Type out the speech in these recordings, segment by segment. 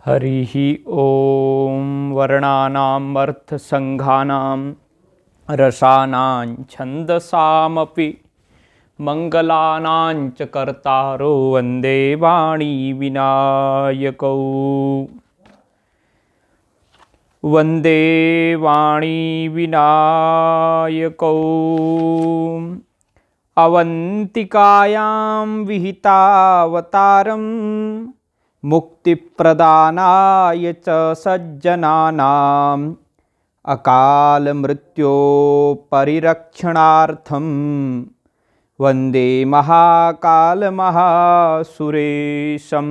हरिः ॐ वर्णानाम् अर्थसङ्घानां रसानां छन्दसामपि मङ्गलानां च कर्तारो वन्दे वाणीविनायकौ। वन्दे वाणीविनायकौ। अवन्तिकायां विहितावतारम् मुक्तिप्रदानाय च सज्जनानाम् अकालमृत्यो परिरक्षणार्थं वन्दे महाकालमहासुरेशम्।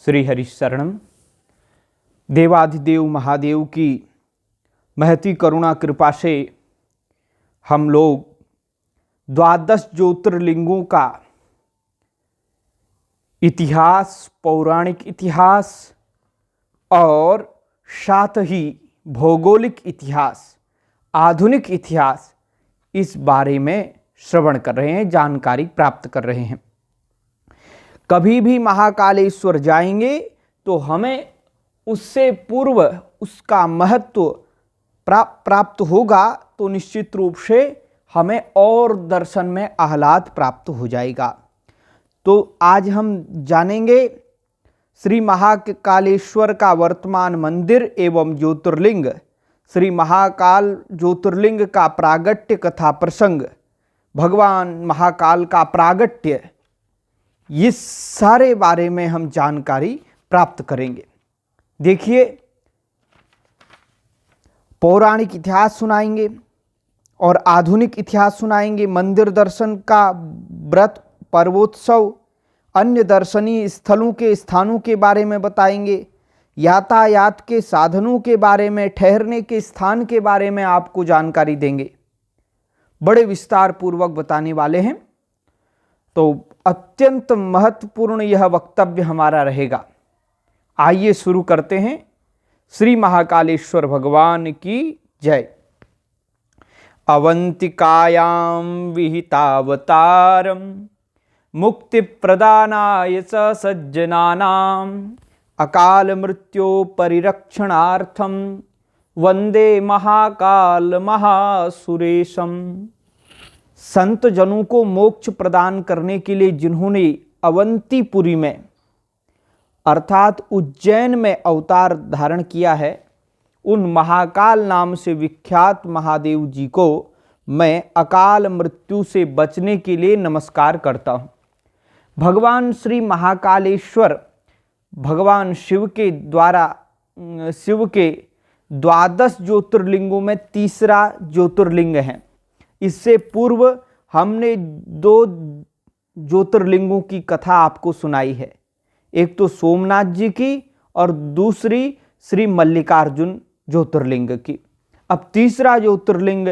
श्री हरिशरणम। देवाधिदेव महादेव की महती करुणा कृपा से हम लोग 12 ज्योतिर्लिंगों का इतिहास, पौराणिक इतिहास और साथ ही भौगोलिक इतिहास, आधुनिक इतिहास, इस बारे में श्रवण कर रहे हैं, जानकारी प्राप्त कर रहे हैं। कभी भी महाकालेश्वर जाएंगे तो हमें उससे पूर्व उसका महत्व प्राप्त होगा, तो निश्चित रूप से हमें और दर्शन में आह्लाद प्राप्त हो जाएगा। तो आज हम जानेंगे श्री महाकालेश्वर का वर्तमान मंदिर एवं ज्योतिर्लिंग, श्री महाकाल ज्योतिर्लिंग का प्रागट्य कथा प्रसंग, भगवान महाकाल का प्रागट्य, ये सारे बारे में हम जानकारी प्राप्त करेंगे। देखिए, पौराणिक इतिहास सुनाएंगे और आधुनिक इतिहास सुनाएंगे, मंदिर दर्शन का व्रत, पर्वोत्सव, अन्य दर्शनीय स्थलों के स्थानों के बारे में बताएंगे, यातायात के साधनों के बारे में, ठहरने के स्थान के बारे में आपको जानकारी देंगे। बड़े विस्तार पूर्वक बताने वाले हैं, तो अत्यंत महत्वपूर्ण यह वक्तव्य हमारा रहेगा। आइए शुरू करते हैं। श्री महाकालेश्वर भगवान की जय। अवंतिकायां विहितावतारम् मुक्तिप्रदानाय च सज्जनानाम् अकाल मृत्यो परिरक्षणार्थं वंदे महाकाल महासुरेशम। संत जनों को मोक्ष प्रदान करने के लिए जिन्होंने अवंतीपुरी में अर्थात उज्जैन में अवतार धारण किया है, उन महाकाल नाम से विख्यात महादेव जी को मैं अकाल मृत्यु से बचने के लिए नमस्कार करता हूँ। भगवान श्री महाकालेश्वर भगवान शिव के 12 ज्योतिर्लिंगों में तीसरा ज्योतिर्लिंग है। इससे पूर्व हमने 2 ज्योतिर्लिंगों की कथा आपको सुनाई है, एक तो सोमनाथ जी की और दूसरी श्री मल्लिकार्जुन ज्योतिर्लिंग की। अब तीसरा ज्योतिर्लिंग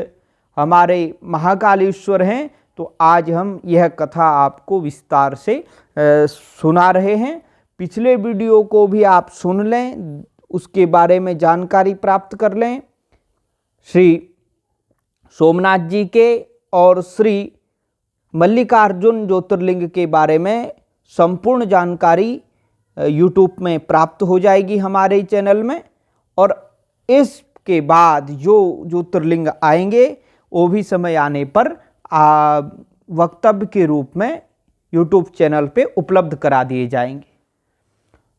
हमारे महाकालेश्वर हैं, तो आज हम यह कथा आपको विस्तार से सुना रहे हैं। पिछले वीडियो को भी आप सुन लें, उसके बारे में जानकारी प्राप्त कर लें। श्री सोमनाथ जी के और श्री मल्लिकार्जुन ज्योतिर्लिंग के बारे में संपूर्ण जानकारी YouTube में प्राप्त हो जाएगी हमारे चैनल में, और इसके बाद जो ज्योतिर्लिंग आएंगे वो भी समय आने पर वक्तव्य के रूप में YouTube चैनल पे उपलब्ध करा दिए जाएंगे।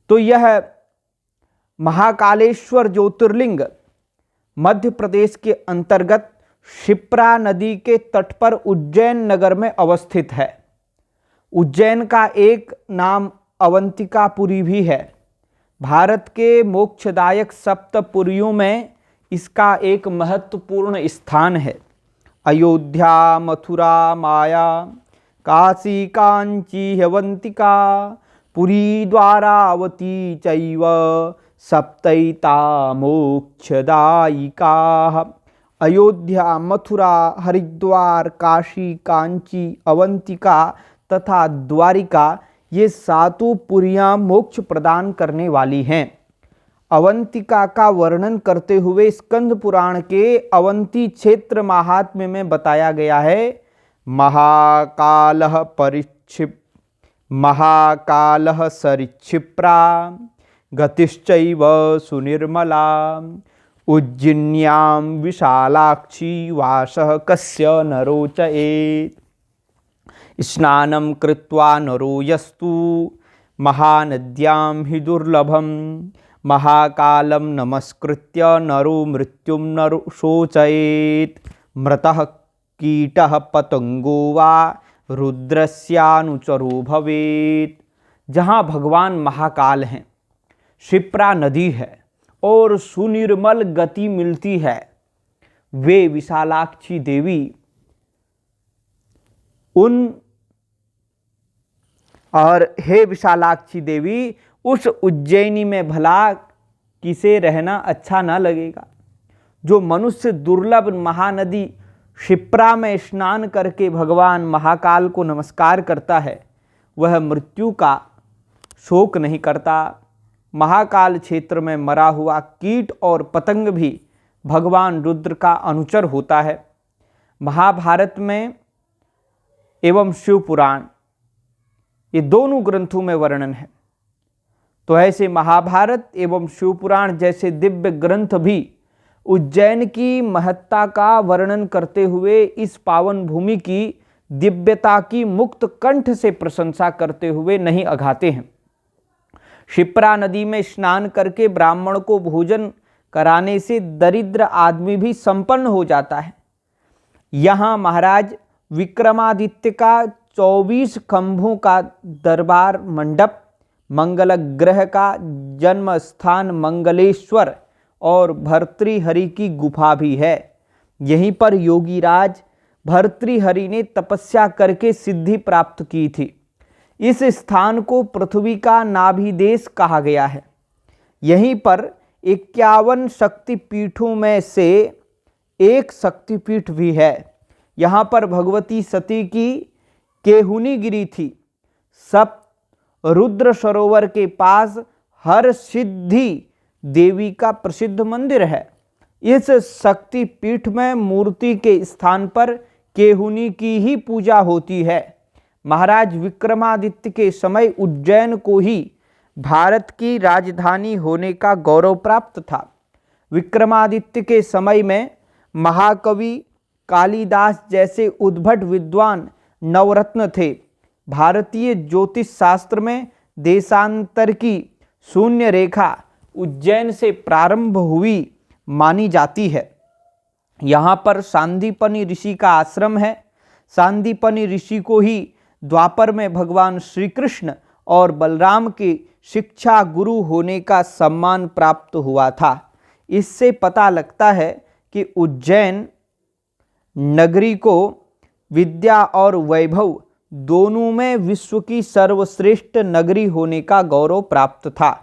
तो यह महाकालेश्वर ज्योतिर्लिंग मध्य प्रदेश के अंतर्गत क्षिप्रा नदी के तट पर उज्जैन नगर में अवस्थित है। उज्जैन का एक नाम अवंतिकापुरी भी है। भारत के मोक्षदायक सप्तपुरियों में इसका एक महत्वपूर्ण स्थान है। अयोध्या, मथुरा, माया, काशी, कांची, अवंतिका, पुरी, द्वारावती चैव सप्तैता मोक्षदायिकाः। अयोध्या, मथुरा, हरिद्वार, काशी, कांची, अवंतिका तथा द्वारिका, ये 7 पुरियां मोक्ष प्रदान करने वाली हैं। अवंतिका का वर्णन करते हुए स्कंद पुराण के अवंती क्षेत्र महात्म्य में बताया गया है, महाकालः सरिक्षिप्रा गतिश्चैव सुनिर्मला उज्जिन्यां विशालाक्षी वासः कस्य न रोचयेत्। स्नानं कृत्वा नरो यस्तु महानद्यां हि दुर्लभं महाकालं नमस्कृत्य नरो मृत्युं न शोचयेत्। मृतः कीटः पतंगो वा रुद्रस्यानुचरो भवेत्। जहाँ भगवान महाकाल हैं, क्षिप्रा नदी है और सुनिर्मल गति मिलती है, वे विशालाक्षी देवी हे विशालाक्षी देवी, उस उज्जैनी में भला किसे रहना अच्छा ना लगेगा। जो मनुष्य दुर्लभ महानदी क्षिप्रा में स्नान करके भगवान महाकाल को नमस्कार करता है, वह मृत्यु का शोक नहीं करता। महाकाल क्षेत्र में मरा हुआ कीट और पतंग भी भगवान रुद्र का अनुचर होता है। महाभारत में एवं शिव पुराण, ये दोनों ग्रंथों में वर्णन है। तो ऐसे महाभारत एवं शिव पुराण जैसे दिव्य ग्रंथ भी उज्जैन की महत्ता का वर्णन करते हुए इस पावन भूमि की दिव्यता की मुक्त कंठ से प्रशंसा करते हुए नहीं अघाते हैं। क्षिप्रा नदी में स्नान करके ब्राह्मण को भोजन कराने से दरिद्र आदमी भी संपन्न हो जाता है। यहाँ महाराज विक्रमादित्य का 24 खंभों का दरबार मंडप, मंगल ग्रह का जन्म स्थान मंगलेश्वर और भर्तृहरि की गुफा भी है। यहीं पर योगीराज भर्तृहरि ने तपस्या करके सिद्धि प्राप्त की थी। इस स्थान को पृथ्वी का नाभि देश कहा गया है। यहीं पर 51 शक्तिपीठों में से एक शक्तिपीठ भी है। यहाँ पर भगवती सती की केहुनी गिरी थी। सब रुद्र सरोवर के पास हर सिद्धि देवी का प्रसिद्ध मंदिर है। इस शक्तिपीठ में मूर्ति के स्थान पर केहुनी की ही पूजा होती है। महाराज विक्रमादित्य के समय उज्जैन को ही भारत की राजधानी होने का गौरव प्राप्त था। विक्रमादित्य के समय में महाकवि कालिदास जैसे उद्भट विद्वान नवरत्न थे। भारतीय ज्योतिष शास्त्र में देशांतर की शून्य रेखा उज्जैन से प्रारंभ हुई मानी जाती है। यहाँ पर सांदीपनि ऋषि का आश्रम है। सांदीपनि ऋषि को ही द्वापर में भगवान श्री कृष्ण और बलराम के शिक्षा गुरु होने का सम्मान प्राप्त हुआ था। इससे पता लगता है कि उज्जैन नगरी को विद्या और वैभव दोनों में विश्व की सर्वश्रेष्ठ नगरी होने का गौरव प्राप्त था।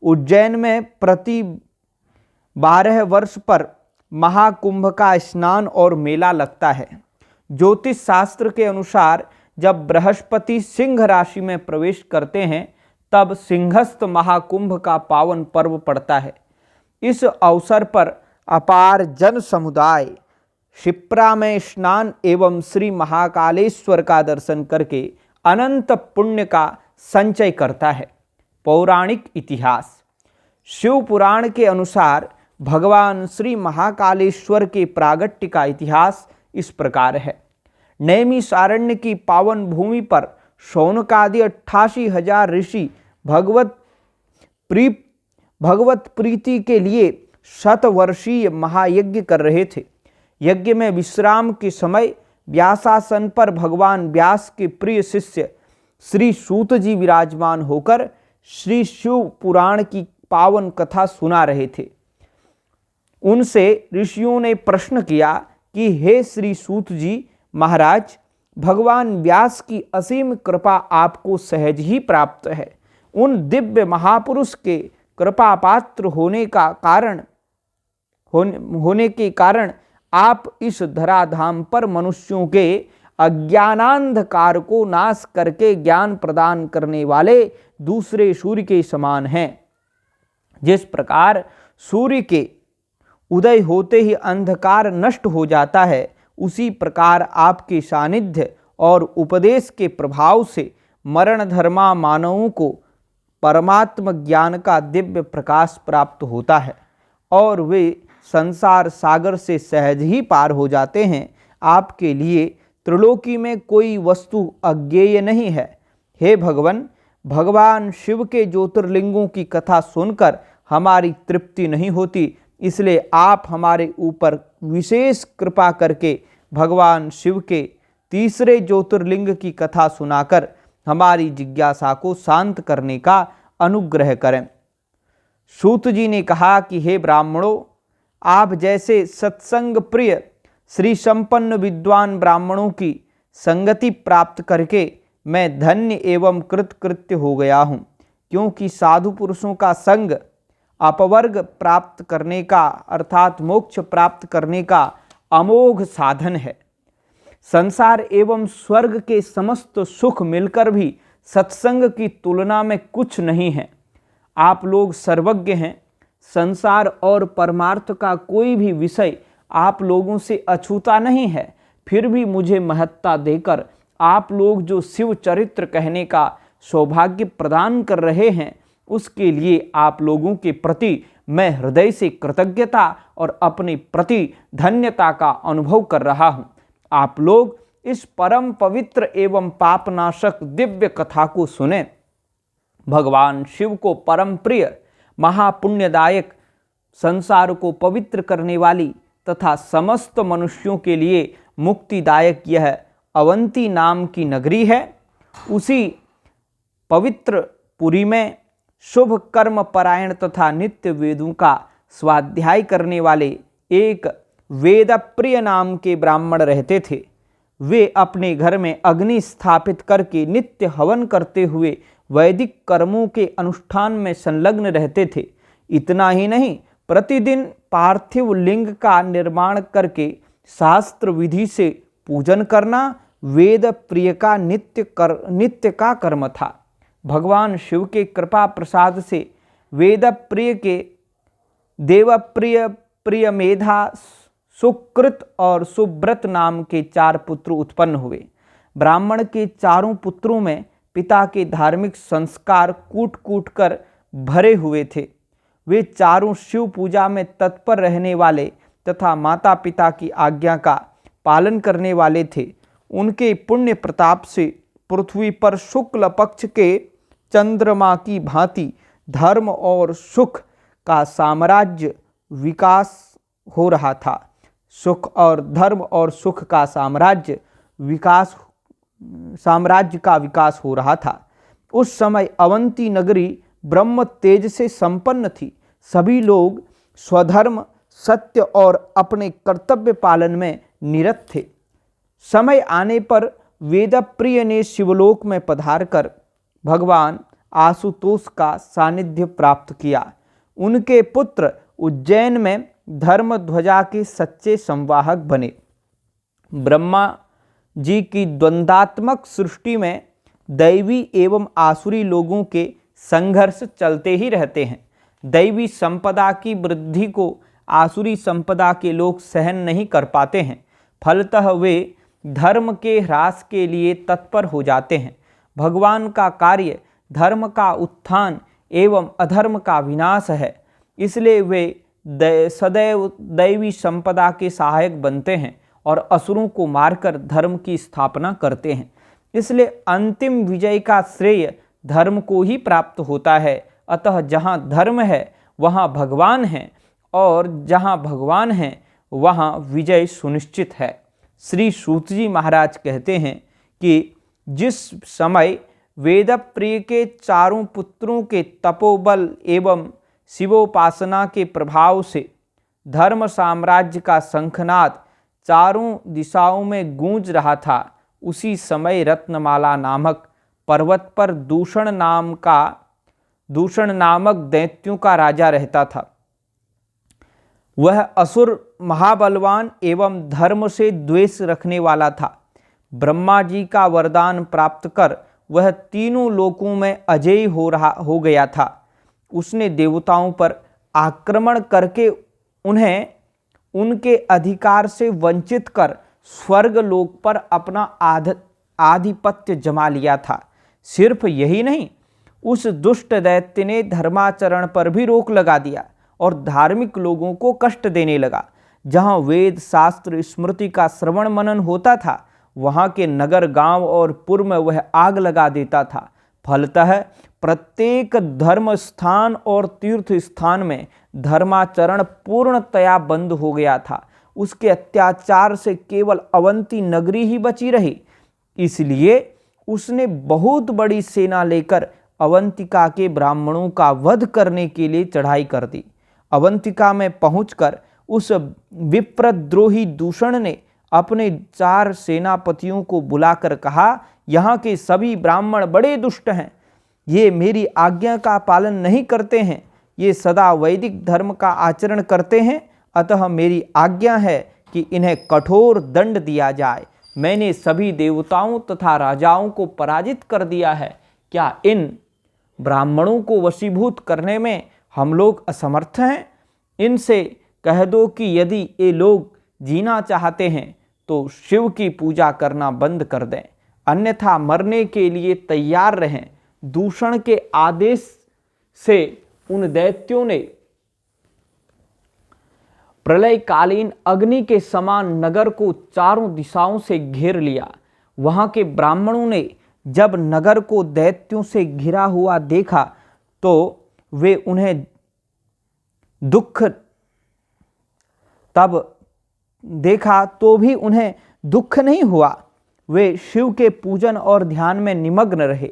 उज्जैन में प्रति 12 वर्ष पर महाकुंभ का स्नान और मेला लगता है। ज्योतिष शास्त्र के अनुसार जब बृहस्पति सिंह राशि में प्रवेश करते हैं, तब सिंहस्थ महाकुंभ का पावन पर्व पड़ता है। इस अवसर पर अपार जन समुदाय क्षिप्रा में स्नान एवं श्री महाकालेश्वर का दर्शन करके अनंत पुण्य का संचय करता है। पौराणिक इतिहास। शिव पुराण के अनुसार भगवान श्री महाकालेश्वर के प्रागट्य का इतिहास इस प्रकार है। नैमिषारण्य की पावन भूमि पर शौनकादि 88,000 ऋषि भगवत प्रीति के लिए शतवर्षीय महायज्ञ कर रहे थे। यज्ञ में विश्राम के समय व्यासासन पर भगवान व्यास के प्रिय शिष्य श्री सूत जी विराजमान होकर श्री शिव पुराण की पावन कथा सुना रहे थे। उनसे ऋषियों ने प्रश्न किया कि हे श्री सूत जी महाराज, भगवान व्यास की असीम कृपा आपको सहज ही प्राप्त है। उन दिव्य महापुरुष के कृपा पात्र होने के कारण आप इस धराधाम पर मनुष्यों के अज्ञानांधकार को नाश करके ज्ञान प्रदान करने वाले दूसरे सूर्य के समान हैं। जिस प्रकार सूर्य के उदय होते ही अंधकार नष्ट हो जाता है, उसी प्रकार आपके सानिध्य और उपदेश के प्रभाव से मरण धर्मा मानवों को परमात्म ज्ञान का दिव्य प्रकाश प्राप्त होता है और वे संसार सागर से सहज ही पार हो जाते हैं। आपके लिए त्रिलोकी में कोई वस्तु अज्ञेय नहीं है। हे भगवान, भगवान शिव के ज्योतिर्लिंगों की कथा सुनकर हमारी तृप्ति नहीं होती, इसलिए आप हमारे ऊपर विशेष कृपा करके भगवान शिव के तीसरे ज्योतिर्लिंग की कथा सुनाकर हमारी जिज्ञासा को शांत करने का अनुग्रह करें। सूत जी ने कहा कि हे ब्राह्मणों, आप जैसे सत्संग प्रिय श्री संपन्न विद्वान ब्राह्मणों की संगति प्राप्त करके मैं धन्य एवं कृतकृत्य हो गया हूँ, क्योंकि साधु पुरुषों का संग अपवर्ग प्राप्त करने का अर्थात मोक्ष प्राप्त करने का अमोघ साधन है। संसार एवं स्वर्ग के समस्त सुख मिलकर भी सत्संग की तुलना में कुछ नहीं है। आप लोग सर्वज्ञ हैं। संसार और परमार्थ का कोई भी विषय आप लोगों से अछूता नहीं है, फिर भी मुझे महत्ता देकर आप लोग जो शिव चरित्र कहने का सौभाग्य प्रदान कर रहे हैं, उसके लिए आप लोगों के प्रति मैं हृदय से कृतज्ञता और अपने प्रति धन्यता का अनुभव कर रहा हूँ। आप लोग इस परम पवित्र एवं पापनाशक दिव्य कथा को सुने। भगवान शिव को परम प्रिय, महापुण्यदायक, संसार को पवित्र करने वाली तथा समस्त मनुष्यों के लिए मुक्तिदायक यह अवंती नाम की नगरी है। उसी पवित्र पुरी में शुभ कर्म परायण तथा नित्य वेदों का स्वाध्याय करने वाले एक वेद प्रिय नाम के ब्राह्मण रहते थे। वे अपने घर में अग्नि स्थापित करके नित्य हवन करते हुए वैदिक कर्मों के अनुष्ठान में संलग्न रहते थे। इतना ही नहीं, प्रतिदिन पार्थिव लिंग का निर्माण करके शास्त्र विधि से पूजन करना वेद प्रिय का नित्य का कर्म था। भगवान शिव के कृपा प्रसाद से वेद प्रिय के देवप्रिय, प्रिय मेधा, सुकृत और सुब्रत नाम के 4 पुत्र उत्पन्न हुए। ब्राह्मण के चारों पुत्रों में पिता के धार्मिक संस्कार कूट कूट कर भरे हुए थे। वे चारों शिव पूजा में तत्पर रहने वाले तथा माता पिता की आज्ञा का पालन करने वाले थे। उनके पुण्य प्रताप से पृथ्वी पर शुक्ल पक्ष के चंद्रमा की भांति धर्म और सुख का साम्राज्य विकास हो रहा था। सुख और धर्म और सुख का साम्राज्य का विकास हो रहा था। उस समय अवंती नगरी ब्रह्म तेज से संपन्न थी। सभी लोग स्वधर्म, सत्य और अपने कर्तव्य पालन में निरत थे। समय आने पर वेदप्रिय ने शिवलोक में पधार कर भगवान आशुतोष का सानिध्य प्राप्त किया। उनके पुत्र उज्जैन में धर्म ध्वजा के सच्चे संवाहक बने। ब्रह्मा जी की द्वंद्वात्मक सृष्टि में दैवी एवं आसुरी लोगों के संघर्ष चलते ही रहते हैं। दैवी संपदा की वृद्धि को आसुरी संपदा के लोग सहन नहीं कर पाते हैं। फलतः वे धर्म के ह्रास के लिए तत्पर हो जाते हैं। भगवान का कार्य धर्म का उत्थान एवं अधर्म का विनाश है, इसलिए वे सदैव दैवी संपदा के सहायक बनते हैं और असुरों को मारकर धर्म की स्थापना करते हैं। इसलिए अंतिम विजय का श्रेय धर्म को ही प्राप्त होता है। अतः जहाँ धर्म है वहाँ भगवान है और जहाँ भगवान है वहाँ विजय सुनिश्चित है। श्री सूत जी महाराज कहते हैं कि जिस समय वेदप्रिय के चारों पुत्रों के तपोबल एवं शिवोपासना के प्रभाव से धर्म साम्राज्य का शंखनाद चारों दिशाओं में गूंज रहा था, उसी समय रत्नमाला नामक पर्वत पर दूषण नामक दैत्यों का राजा रहता था। वह असुर महाबलवान एवं धर्म से द्वेष रखने वाला था। ब्रह्मा जी का वरदान प्राप्त कर वह तीनों लोकों में अजेय हो गया था। उसने देवताओं पर आक्रमण करके उन्हें उनके अधिकार से वंचित कर स्वर्ग लोक पर अपना आधिपत्य जमा लिया था। सिर्फ यही नहीं, उस दुष्ट दैत्य ने धर्माचरण पर भी रोक लगा दिया और धार्मिक लोगों को कष्ट देने लगा। जहाँ वेद शास्त्र स्मृति का श्रवण मनन होता था, वहाँ के नगर गांव और पुर में वह आग लगा देता था। फलतः प्रत्येक धर्म स्थान और तीर्थ स्थान में धर्माचरण पूर्णतया बंद हो गया था। उसके अत्याचार से केवल अवंती नगरी ही बची रही। इसलिए उसने बहुत बड़ी सेना लेकर अवंतिका के ब्राह्मणों का वध करने के लिए चढ़ाई कर दी। अवंतिका में पहुंचकर उस विप्रद्रोही दूषण ने अपने 4 सेनापतियों को बुलाकर कहा, यहाँ के सभी ब्राह्मण बड़े दुष्ट हैं। ये मेरी आज्ञा का पालन नहीं करते हैं। ये सदा वैदिक धर्म का आचरण करते हैं। अतः मेरी आज्ञा है कि इन्हें कठोर दंड दिया जाए। मैंने सभी देवताओं तथा राजाओं को पराजित कर दिया है। क्या इन ब्राह्मणों को वशीभूत करने में हम लोग असमर्थ हैं? इनसे कह दो कि यदि ये लोग जीना चाहते हैं तो शिव की पूजा करना बंद कर दें, अन्यथा मरने के लिए तैयार रहें। दूषण के आदेश से उन दैत्यों ने प्रलयकालीन अग्नि के समान नगर को चारों दिशाओं से घेर लिया। वहां के ब्राह्मणों ने जब नगर को दैत्यों से घिरा हुआ देखा तो वे उन्हें दुख नहीं हुआ। वे शिव के पूजन और ध्यान में निमग्न रहे।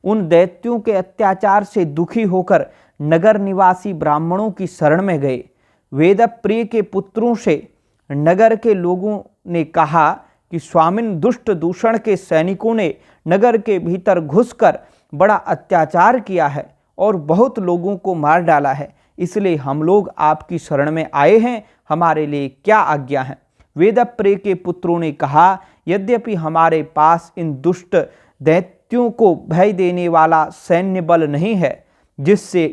उन दैत्यों के अत्याचार से दुखी होकर नगर निवासी ब्राह्मणों की शरण में गए। वेदप्रिय के पुत्रों से नगर के लोगों ने कहा कि स्वामिन दुष्ट दूषण के सैनिकों ने नगर के भीतर घुसकर बड़ा अत्याचार किया है और बहुत लोगों को मार डाला है। इसलिए हम लोग आपकी शरण में आए हैं। हमारे लिए क्या आज्ञा है? वेदप्रिय के पुत्रों ने कहा, यद्यपि हमारे पास इन दुष्ट दैत्यों को भय देने वाला सैन्य बल नहीं है जिससे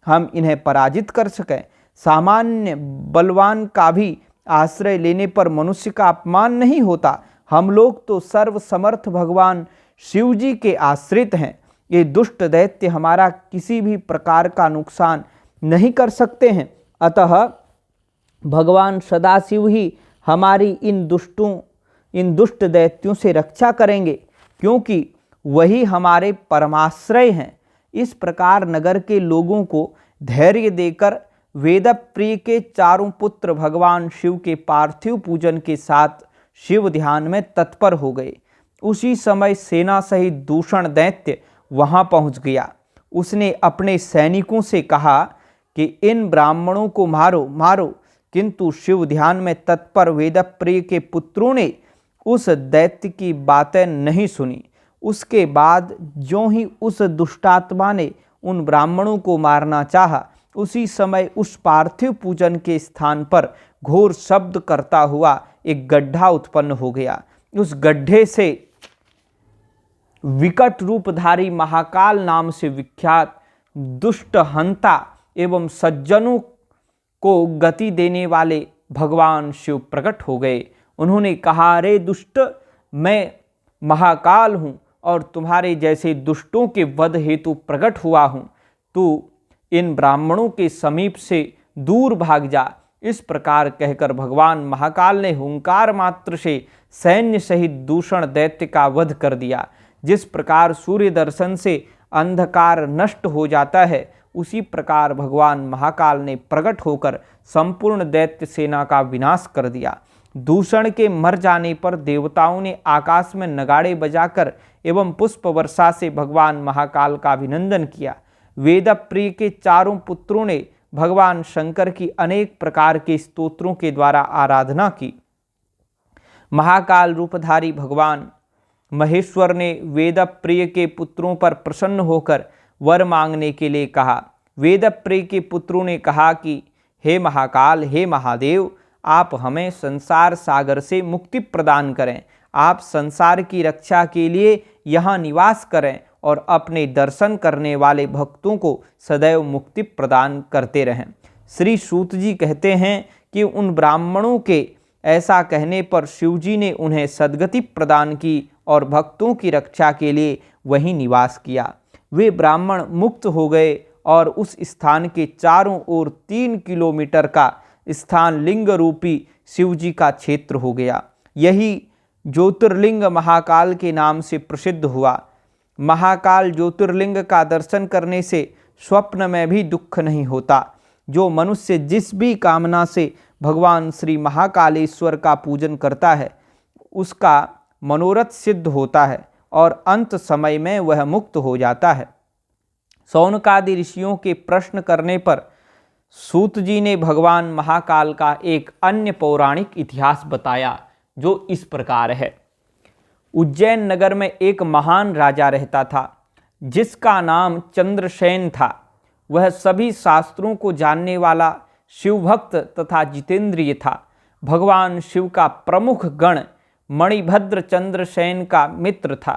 हम इन्हें पराजित कर सकें। सामान्य बलवान का भी आश्रय लेने पर मनुष्य का अपमान नहीं होता। हम लोग तो सर्वसमर्थ भगवान शिवजी के आश्रित हैं। ये दुष्ट दैत्य हमारा किसी भी प्रकार का नुकसान नहीं कर सकते हैं। अतः भगवान सदाशिव ही हमारी इन दुष्ट दैत्यों से रक्षा करेंगे, क्योंकि वही हमारे परमाश्रय हैं। इस प्रकार नगर के लोगों को धैर्य देकर वेदप्रिय के चारों पुत्र भगवान शिव के पार्थिव पूजन के साथ शिव ध्यान में तत्पर हो गए। उसी समय सेना सहित दूषण दैत्य वहां पहुंच गया। उसने अपने सैनिकों से कहा कि इन ब्राह्मणों को मारो, किंतु शिव ध्यान में तत्पर वेदप्रिय के पुत्रों ने उस दैत्य की बातें नहीं सुनी। उसके बाद जो ही उस दुष्टात्मा ने उन ब्राह्मणों को मारना चाहा, उसी समय उस पार्थिव पूजन के स्थान पर घोर शब्द करता हुआ एक गड्ढा उत्पन्न हो गया। उस गड्ढे से विकट रूपधारी महाकाल नाम से विख्यात दुष्ट हंता एवं सज्जनों को गति देने वाले भगवान शिव प्रकट हो गए। उन्होंने कहा, रे दुष्ट, मैं महाकाल हूँ और तुम्हारे जैसे दुष्टों के वध हेतु प्रकट हुआ हूँ। तू इन ब्राह्मणों के समीप से दूर भाग जा। इस प्रकार कहकर भगवान महाकाल ने हुंकार मात्र से सैन्य सहित दूषण दैत्य का वध कर दिया। जिस प्रकार सूर्य दर्शन से अंधकार नष्ट हो जाता है, उसी प्रकार भगवान महाकाल ने प्रकट होकर संपूर्ण दैत्य सेना का विनाश कर दिया। दूषण के मर जाने पर देवताओं ने आकाश में नगाड़े बजाकर एवं पुष्प वर्षा से भगवान महाकाल का अभिनंदन किया। वेदप्रिय के चारों पुत्रों ने भगवान शंकर की अनेक प्रकार के स्तोत्रों के द्वारा आराधना की। महाकाल रूपधारी भगवान महेश्वर ने वेदप्रिय के पुत्रों पर प्रसन्न होकर वर मांगने के लिए कहा। वेदप्रिय के पुत्रों ने कहा कि हे महाकाल, हे महादेव, आप हमें संसार सागर से मुक्ति प्रदान करें। आप संसार की रक्षा के लिए यहाँ निवास करें और अपने दर्शन करने वाले भक्तों को सदैव मुक्ति प्रदान करते रहें। श्री सूत जी कहते हैं कि उन ब्राह्मणों के ऐसा कहने पर शिवजी ने उन्हें सद्गति प्रदान की और भक्तों की रक्षा के लिए वहीं निवास किया। वे ब्राह्मण मुक्त हो गए और उस स्थान के चारों ओर 3 किलोमीटर का स्थान लिंग रूपी शिवजी का क्षेत्र हो गया। यही ज्योतिर्लिंग महाकाल के नाम से प्रसिद्ध हुआ। महाकाल ज्योतिर्लिंग का दर्शन करने से स्वप्न में भी दुख नहीं होता। जो मनुष्य जिस भी कामना से भगवान श्री महाकालेश्वर का पूजन करता है उसका मनोरथ सिद्ध होता है और अंत समय में वह मुक्त हो जाता है। शौनकादि ऋषियों के प्रश्न करने पर सूत जी ने भगवान महाकाल का एक अन्य पौराणिक इतिहास बताया जो इस प्रकार है। उज्जैन नगर में एक महान राजा रहता था जिसका नाम चंद्रसेन था। वह सभी शास्त्रों को जानने वाला शिवभक्त तथा जितेंद्रिय था। भगवान शिव का प्रमुख गण मणिभद्र चंद्रसेन का मित्र था।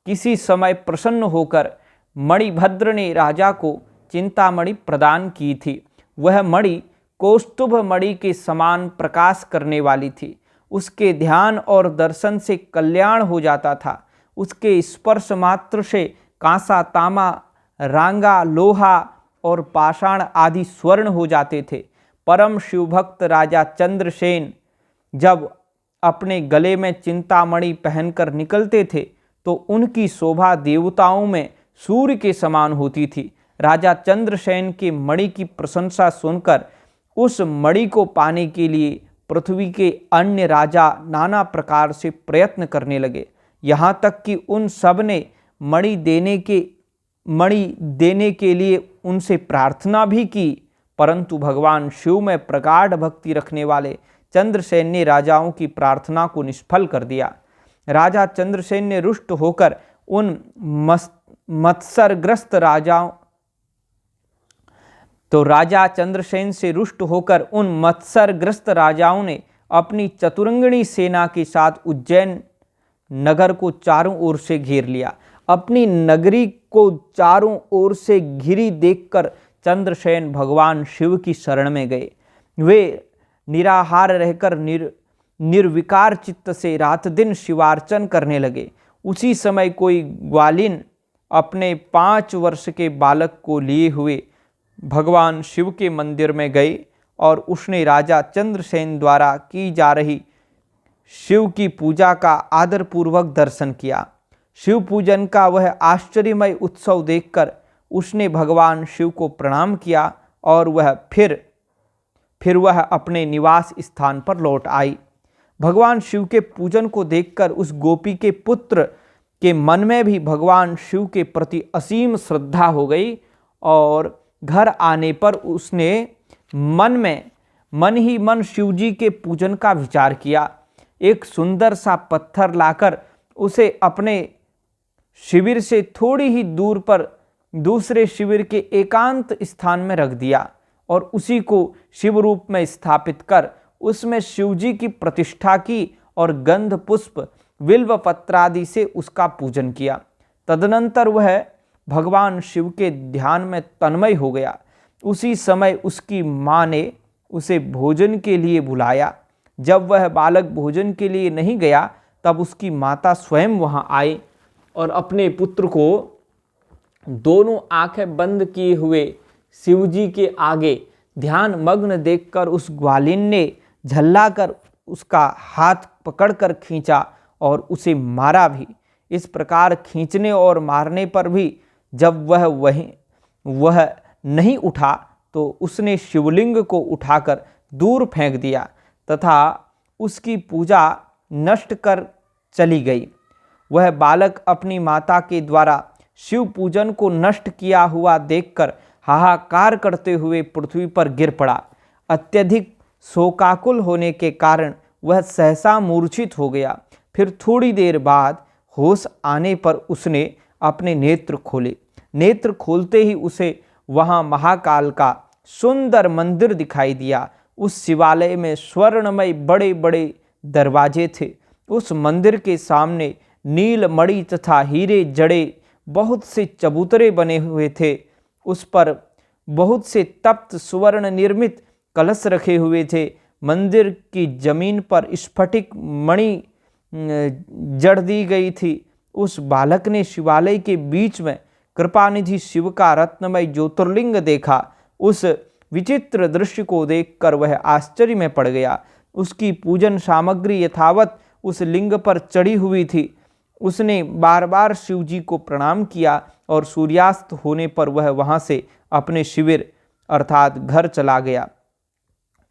किसी समय प्रसन्न होकर मणिभद्र ने राजा को चिंतामणि प्रदान की थी। वह मणि कौस्तुभ मणि के समान प्रकाश करने वाली थी। उसके ध्यान और दर्शन से कल्याण हो जाता था। उसके स्पर्श मात्र से कांसा, तामा, रांगा, लोहा और पाषाण आदि स्वर्ण हो जाते थे। परम शिवभक्त राजा चंद्रसेन जब अपने गले में चिंतामणि पहनकर निकलते थे तो उनकी शोभा देवताओं में सूर्य के समान होती थी। राजा चंद्रसेन के मणि की प्रशंसा सुनकर उस मणि को पाने के लिए पृथ्वी के अन्य राजा नाना प्रकार से प्रयत्न करने लगे। यहाँ तक कि उन सब ने मणि देने के लिए उनसे प्रार्थना भी की, परंतु भगवान शिव में प्रगाढ़ भक्ति रखने वाले चंद्रसेन ने राजाओं की प्रार्थना को निष्फल कर दिया। राजा चंद्रसेन ने रुष्ट होकर उन मत्सरग्रस्त राजाओं राजा चंद्रसेन से रुष्ट होकर उन मत्सरग्रस्त राजाओं ने अपनी चतुरंगिणी सेना के साथ उज्जैन नगर को चारों ओर से घेर लिया। अपनी नगरी को चारों ओर से घिरी देखकर चंद्रसेन भगवान शिव की शरण में गए। वे निराहार रहकर निर्विकार चित्त से रात दिन शिवार्चन करने लगे। उसी समय कोई ग्वालिन अपने 5 वर्ष के बालक को लिए हुए भगवान शिव के मंदिर में गई और उसने राजा चंद्रसेन द्वारा की जा रही शिव की पूजा का आदरपूर्वक दर्शन किया। शिव पूजन का वह आश्चर्यमय उत्सव देखकर उसने भगवान शिव को प्रणाम किया और फिर वह अपने निवास स्थान पर लौट आई। भगवान शिव के पूजन को देखकर उस गोपी के पुत्र के मन में भी भगवान शिव के प्रति असीम श्रद्धा हो गई और घर आने पर उसने मन ही मन शिवजी के पूजन का विचार किया। एक सुंदर सा पत्थर लाकर उसे अपने शिविर से थोड़ी ही दूर पर दूसरे शिविर के एकांत स्थान में रख दिया और उसी को शिव रूप में स्थापित कर उसमें शिवजी की प्रतिष्ठा की और गंध पुष्प बिल्व पत्रादि से उसका पूजन किया। तदनंतर वह भगवान शिव के ध्यान में तन्मय हो गया। उसी समय उसकी माँ ने उसे भोजन के लिए बुलाया। जब वह बालक भोजन के लिए नहीं गया तब उसकी माता स्वयं वहाँ आई और अपने पुत्र को दोनों आंखें बंद किए हुए शिवजी के आगे ध्यान मग्न देखकर उस ग्वालिन ने झल्लाकर उसका हाथ पकड़कर खींचा और उसे मारा भी। इस प्रकार खींचने और मारने पर भी जब वह नहीं उठा तो उसने शिवलिंग को उठाकर दूर फेंक दिया तथा उसकी पूजा नष्ट कर चली गई। वह बालक अपनी माता के द्वारा शिव पूजन को नष्ट किया हुआ देखकर हाहाकार करते हुए पृथ्वी पर गिर पड़ा। अत्यधिक शोकाकुल होने के कारण वह सहसा मूर्छित हो गया। फिर थोड़ी देर बाद होश आने पर उसने अपने नेत्र खोले। नेत्र खोलते ही उसे वहाँ महाकाल का सुंदर मंदिर दिखाई दिया। उस शिवालय में स्वर्णमय बड़े बड़े दरवाजे थे। उस मंदिर के सामने नील मणि तथा हीरे जड़े बहुत से चबूतरे बने हुए थे। उस पर बहुत से तप्त सुवर्ण निर्मित कलश रखे हुए थे। मंदिर की जमीन पर स्फटिक मणि जड़ दी गई थी। उस बालक ने शिवालय के बीच में कृपानिधि शिव का रत्नमय ज्योतिर्लिंग देखा। उस विचित्र दृश्य को देखकर वह आश्चर्य में पड़ गया। उसकी पूजन सामग्री यथावत उस लिंग पर चढ़ी हुई थी। उसने बार बार शिव जी को प्रणाम किया और सूर्यास्त होने पर वह वहां से अपने शिविर अर्थात घर चला गया।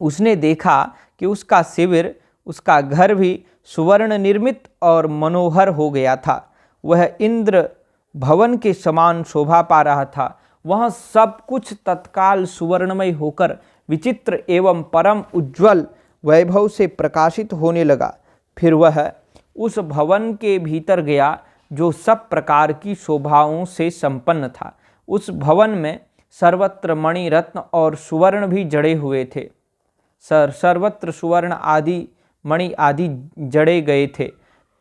उसने देखा कि उसका शिविर, उसका घर भी सुवर्ण निर्मित और मनोहर हो गया था। वह इंद्र भवन के समान शोभा पा रहा था। वह सब कुछ तत्काल सुवर्णमय होकर विचित्र एवं परम उज्ज्वल वैभव से प्रकाशित होने लगा। फिर वह उस भवन के भीतर गया जो सब प्रकार की शोभाओं से संपन्न था। उस भवन में सर्वत्र मणि रत्न और सुवर्ण भी जड़े हुए थे। सर्वत्र सुवर्ण आदि मणि आदि जड़े गए थे।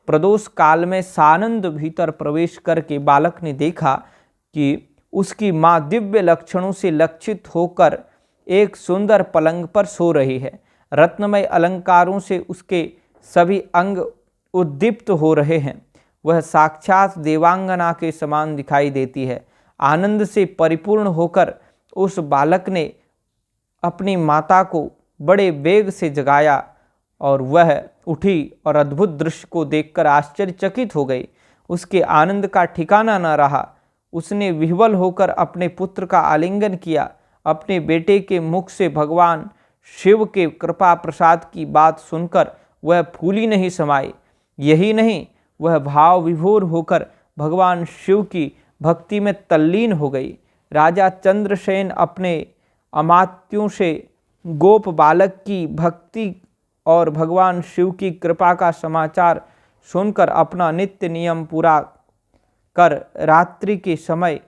प्रदोष काल में सानंद भीतर प्रवेश करके बालक ने देखा कि उसकी माँ दिव्य लक्षणों से लक्षित होकर एक सुंदर पलंग पर सो रही है। रत्नमय अलंकारों से उसके सभी अंग उद्दीप्त हो रहे हैं। वह साक्षात देवांगना के समान दिखाई देती है। आनंद से परिपूर्ण होकर उस बालक ने अपनी माता को बड़े वेग से जगाया और वह उठी और अद्भुत दृश्य को देखकर आश्चर्यचकित हो गई। उसके आनंद का ठिकाना न रहा। उसने विह्वल होकर अपने पुत्र का आलिंगन किया। अपने बेटे के मुख से भगवान शिव के कृपा प्रसाद की बात सुनकर वह फूली नहीं समाई। यही नहीं, वह भाव विभोर होकर भगवान शिव की भक्ति में तल्लीन हो गई। राजा चंद्रसेन अपने अमात्यों से गोप बालक की भक्ति और भगवान शिव की कृपा का समाचार सुनकर अपना नित्य नियम पूरा कर रात्रि के समय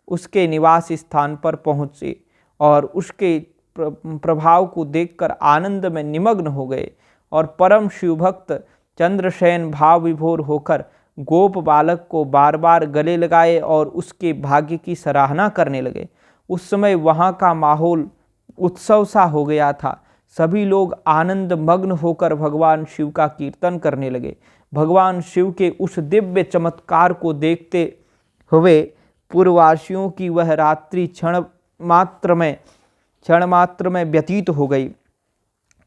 उसके निवास स्थान पर पहुँचे और उसके प्रभाव को देखकर आनंद में निमग्न हो गए। और परम शिवभक्त चंद्रसेन भाव विभोर होकर गोप बालक को बार बार गले लगाए और उसके भाग्य की सराहना करने लगे। उस समय वहाँ का माहौल उत्सव सा हो गया था। सभी लोग आनंद मग्न होकर भगवान शिव का कीर्तन करने लगे। भगवान शिव के उस दिव्य चमत्कार को देखते हुए पूर्ववासियों की वह रात्रि क्षण मात्र में व्यतीत हो गई।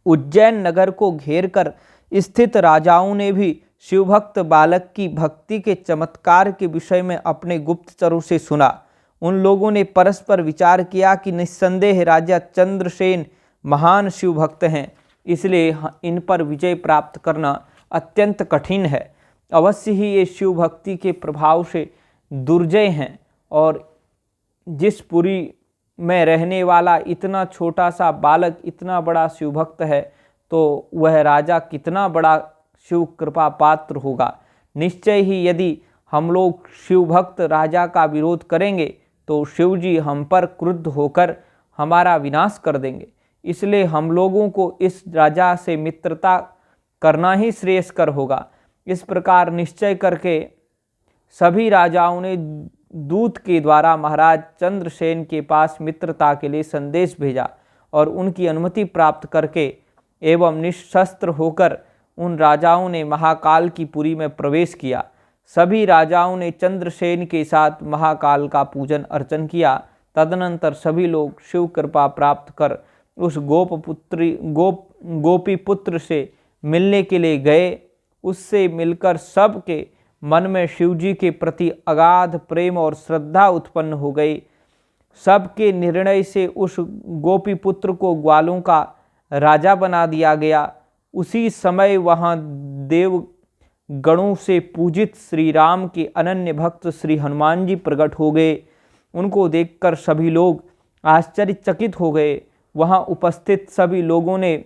उज्जैन नगर को घेरकर स्थित राजाओं ने भी शिवभक्त बालक की भक्ति के चमत्कार के विषय में अपने गुप्तचरों से सुना। उन लोगों ने परस्पर विचार किया कि निस्संदेह राजा चंद्रसेन महान शिव भक्त हैं, इसलिए इन पर विजय प्राप्त करना अत्यंत कठिन है। अवश्य ही ये शिव भक्ति के प्रभाव से दुर्जय हैं और जिस पुरी में रहने वाला इतना छोटा सा बालक इतना बड़ा शिव भक्त है तो वह राजा कितना बड़ा शिव कृपा पात्र होगा। निश्चय ही यदि हम लोग शिव भक्त राजा का विरोध करेंगे तो शिव जी हम पर क्रुद्ध होकर हमारा विनाश कर देंगे। इसलिए हम लोगों को इस राजा से मित्रता करना ही श्रेयस्कर होगा। इस प्रकार निश्चय करके सभी राजाओं ने दूत के द्वारा महाराज चंद्रसेन के पास मित्रता के लिए संदेश भेजा और उनकी अनुमति प्राप्त करके एवं निशस्त्र होकर उन राजाओं ने महाकाल की पुरी में प्रवेश किया। सभी राजाओं ने चंद्रसेन के साथ महाकाल का पूजन अर्चन किया। तदनंतर सभी लोग शिव कृपा प्राप्त कर उस गोपी पुत्र से मिलने के लिए गए। उससे मिलकर सबके मन में शिवजी के प्रति अगाध प्रेम और श्रद्धा उत्पन्न हो गई। सबके निर्णय से उस गोपी पुत्र को ग्वालों का राजा बना दिया गया। उसी समय वहाँ देव गणों से पूजित श्री राम के अनन्य भक्त श्री हनुमान जी प्रकट हो गए। उनको देखकर सभी लोग आश्चर्यचकित हो गए। वहाँ उपस्थित सभी लोगों ने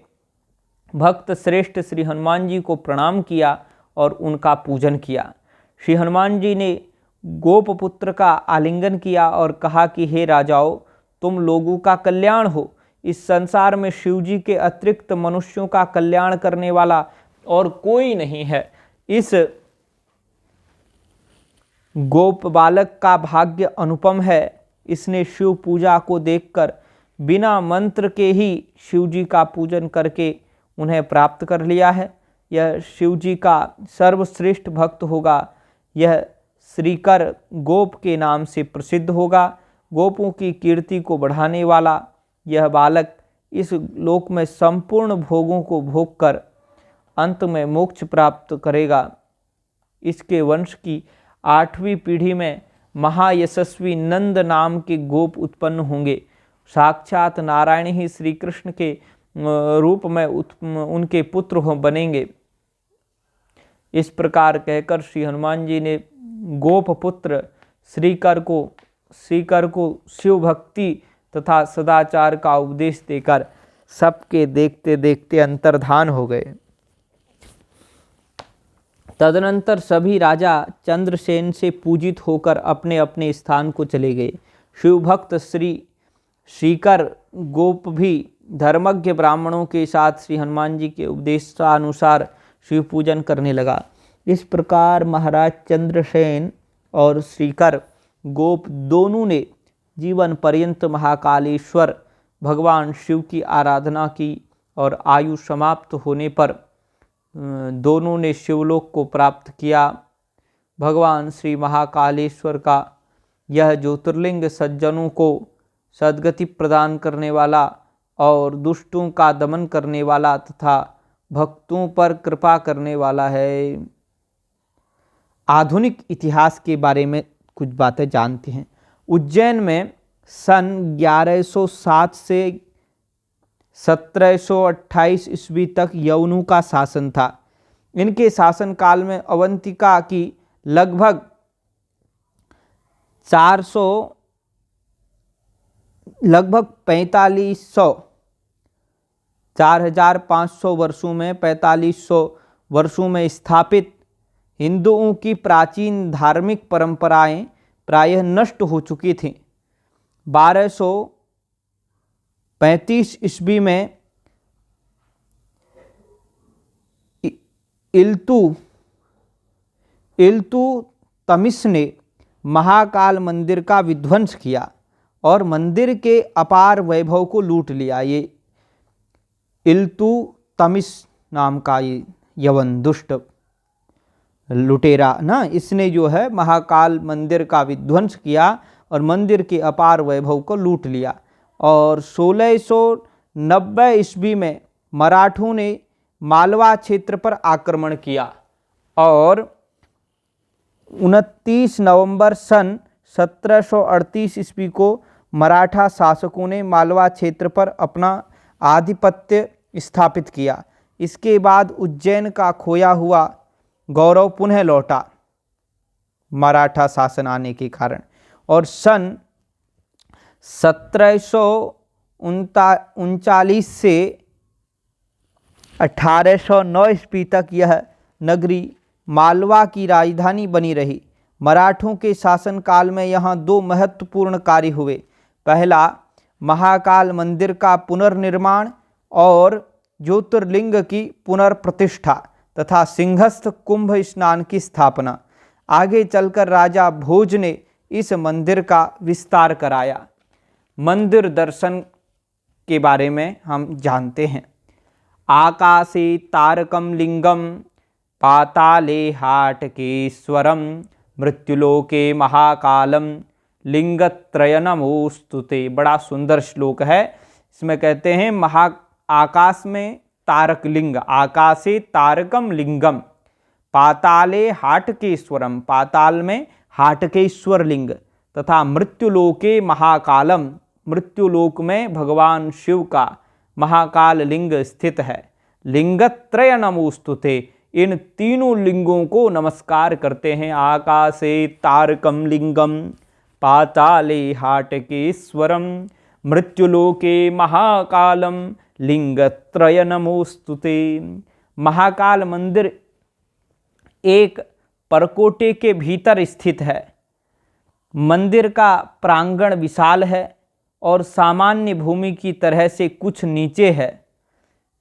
भक्त श्रेष्ठ श्री हनुमान जी को प्रणाम किया और उनका पूजन किया। श्री हनुमान जी ने गोपपुत्र का आलिंगन किया और कहा कि हे राजाओं, तुम लोगों का कल्याण हो। इस संसार में शिव जी के अतिरिक्त मनुष्यों का कल्याण करने वाला और कोई नहीं है। इस गोप बालक का भाग्य अनुपम है। इसने शिव पूजा को देखकर बिना मंत्र के ही शिव जी का पूजन करके उन्हें प्राप्त कर लिया है। यह शिव जी का सर्वश्रेष्ठ भक्त होगा। यह श्रीकर गोप के नाम से प्रसिद्ध होगा। गोपों की कीर्ति को बढ़ाने वाला यह बालक इस लोक में संपूर्ण भोगों को भोग कर अंत में मोक्ष प्राप्त करेगा। इसके वंश की 8वीं पीढ़ी में महायशस्वी नंद नाम के गोप उत्पन्न होंगे। साक्षात नारायण ही श्री कृष्ण के रूप में उनके पुत्र बनेंगे। इस प्रकार कहकर श्री हनुमान जी ने गोप पुत्र श्रीकर को शिव भक्ति तथा सदाचार का उपदेश देकर सबके देखते देखते अंतर्धान हो गए। तदनंतर सभी राजा चंद्रसेन से पूजित होकर अपने अपने स्थान को चले गए। शिवभक्त श्रीकर गोप भी धर्मज्ञ ब्राह्मणों के साथ श्री हनुमान जी के उपदेशानुसार शिव पूजन करने लगा। इस प्रकार महाराज चंद्रसेन और श्रीकर गोप दोनों ने जीवन पर्यंत महाकालेश्वर भगवान शिव की आराधना की और आयु समाप्त होने पर दोनों ने शिवलोक को प्राप्त किया। भगवान श्री महाकालेश्वर का यह ज्योतिर्लिंग सज्जनों को सद्गति प्रदान करने वाला और दुष्टों का दमन करने वाला तथा भक्तों पर कृपा करने वाला है। आधुनिक इतिहास के बारे में कुछ बातें जानते हैं। उज्जैन में सन 1107 से 1728 ईस्वी तक यवनों का शासन था। इनके शासनकाल में अवंतिका की लगभग 4500 वर्षों में 4500 वर्षों में स्थापित हिंदुओं की प्राचीन धार्मिक परंपराएं प्रायः नष्ट हो चुकी थीं। 1235 ईस्वी में इल्तुतमिश ने महाकाल मंदिर का विध्वंस किया और मंदिर के अपार वैभव को लूट लिया। ये इल्तुतमिश नाम का ये यवन दुष्ट लुटेरा ना, इसने जो है महाकाल मंदिर का विध्वंस किया और मंदिर के अपार वैभव को लूट लिया। और 1690 ईस्वी में मराठों ने मालवा क्षेत्र पर आक्रमण किया और 29 नवंबर सन 1738 ईस्वी को मराठा शासकों ने मालवा क्षेत्र पर अपना आधिपत्य स्थापित किया। इसके बाद उज्जैन का खोया हुआ गौरव पुनः लौटा मराठा शासन आने के कारण, और सन 1739 से 1809 ईस्वी तक यह नगरी मालवा की राजधानी बनी रही। मराठों के शासनकाल में यहाँ दो महत्वपूर्ण कार्य हुए। पहला, महाकाल मंदिर का पुनर्निर्माण और ज्योतिर्लिंग की पुनर्प्रतिष्ठा तथा सिंहस्थ कुंभ स्नान की स्थापना। आगे चलकर राजा भोज ने इस मंदिर का विस्तार कराया। मंदिर दर्शन के बारे में हम जानते हैं। आकाशे तारकम लिंगम पाताले हाटकेश्वरम मृत्युलोके महाकालम लिंगत्रयनमोस्तुते। बड़ा सुंदर श्लोक है। इसमें कहते हैं आकाश में तारक लिंग, आकाशे तारकम लिंगम, पाताले हाटकेश्वरम, पाताल में हाटकेश्वर लिंग, तथा मृत्युलोके महाकालम, मृत्युलोक में भगवान शिव का महाकाल लिंग स्थित है। लिंगत्रय नमोस्तुते, इन तीनों लिंगों को नमस्कार करते हैं। आकाशे तारकम लिंगम पाताले हाटकेश्वरम मृत्युलोके महाकालम लिंगत्रय नमोस्तुते। महाकाल मंदिर एक परकोटे के भीतर स्थित है। मंदिर का प्रांगण विशाल है और सामान्य भूमि की तरह से कुछ नीचे है।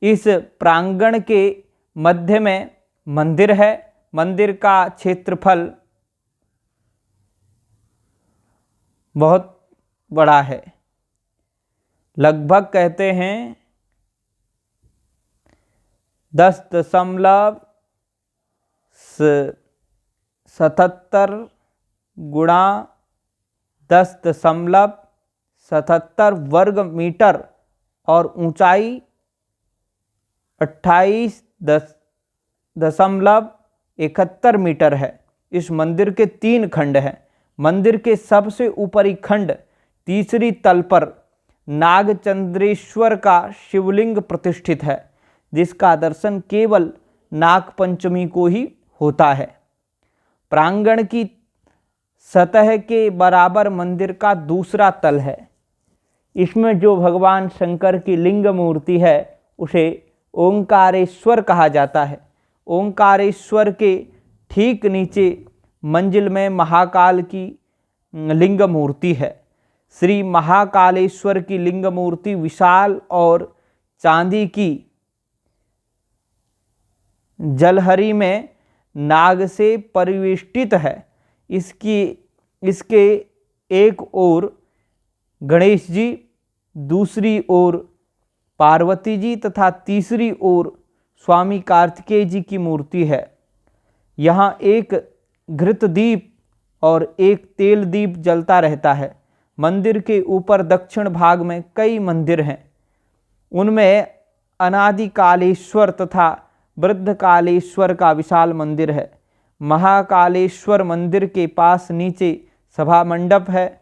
इस प्रांगण के मध्य में मंदिर है। मंदिर का क्षेत्रफल बहुत बड़ा है। लगभग कहते हैं 10.77 गुणा 10.77 वर्ग मीटर और ऊंचाई 28.71 मीटर है। इस मंदिर के 3 खंड हैं। मंदिर के सबसे ऊपरी खंड तीसरी तल पर नागचंद्रेश्वर का शिवलिंग प्रतिष्ठित है, जिसका दर्शन केवल नागपंचमी को ही होता है। प्रांगण की सतह के बराबर मंदिर का दूसरा तल है। इसमें जो भगवान शंकर की लिंग मूर्ति है उसे ओंकारेश्वर कहा जाता है। ओंकारेश्वर के ठीक नीचे मंजिल में महाकाल की लिंग मूर्ति है। श्री महाकालेश्वर की लिंग मूर्ति विशाल और चांदी की जलहरी में नाग से परिवेष्टित है। इसके एक ओर गणेश जी, दूसरी ओर पार्वती जी तथा तीसरी ओर स्वामी कार्तिकेय जी की मूर्ति है। यहाँ एक घृत दीप और एक तेल दीप जलता रहता है। मंदिर के ऊपर दक्षिण भाग में कई मंदिर हैं। उनमें अनादिकालेश्वर तथा वृद्धकालेश्वर का विशाल मंदिर है। महाकालेश्वर मंदिर के पास नीचे सभा मंडप है।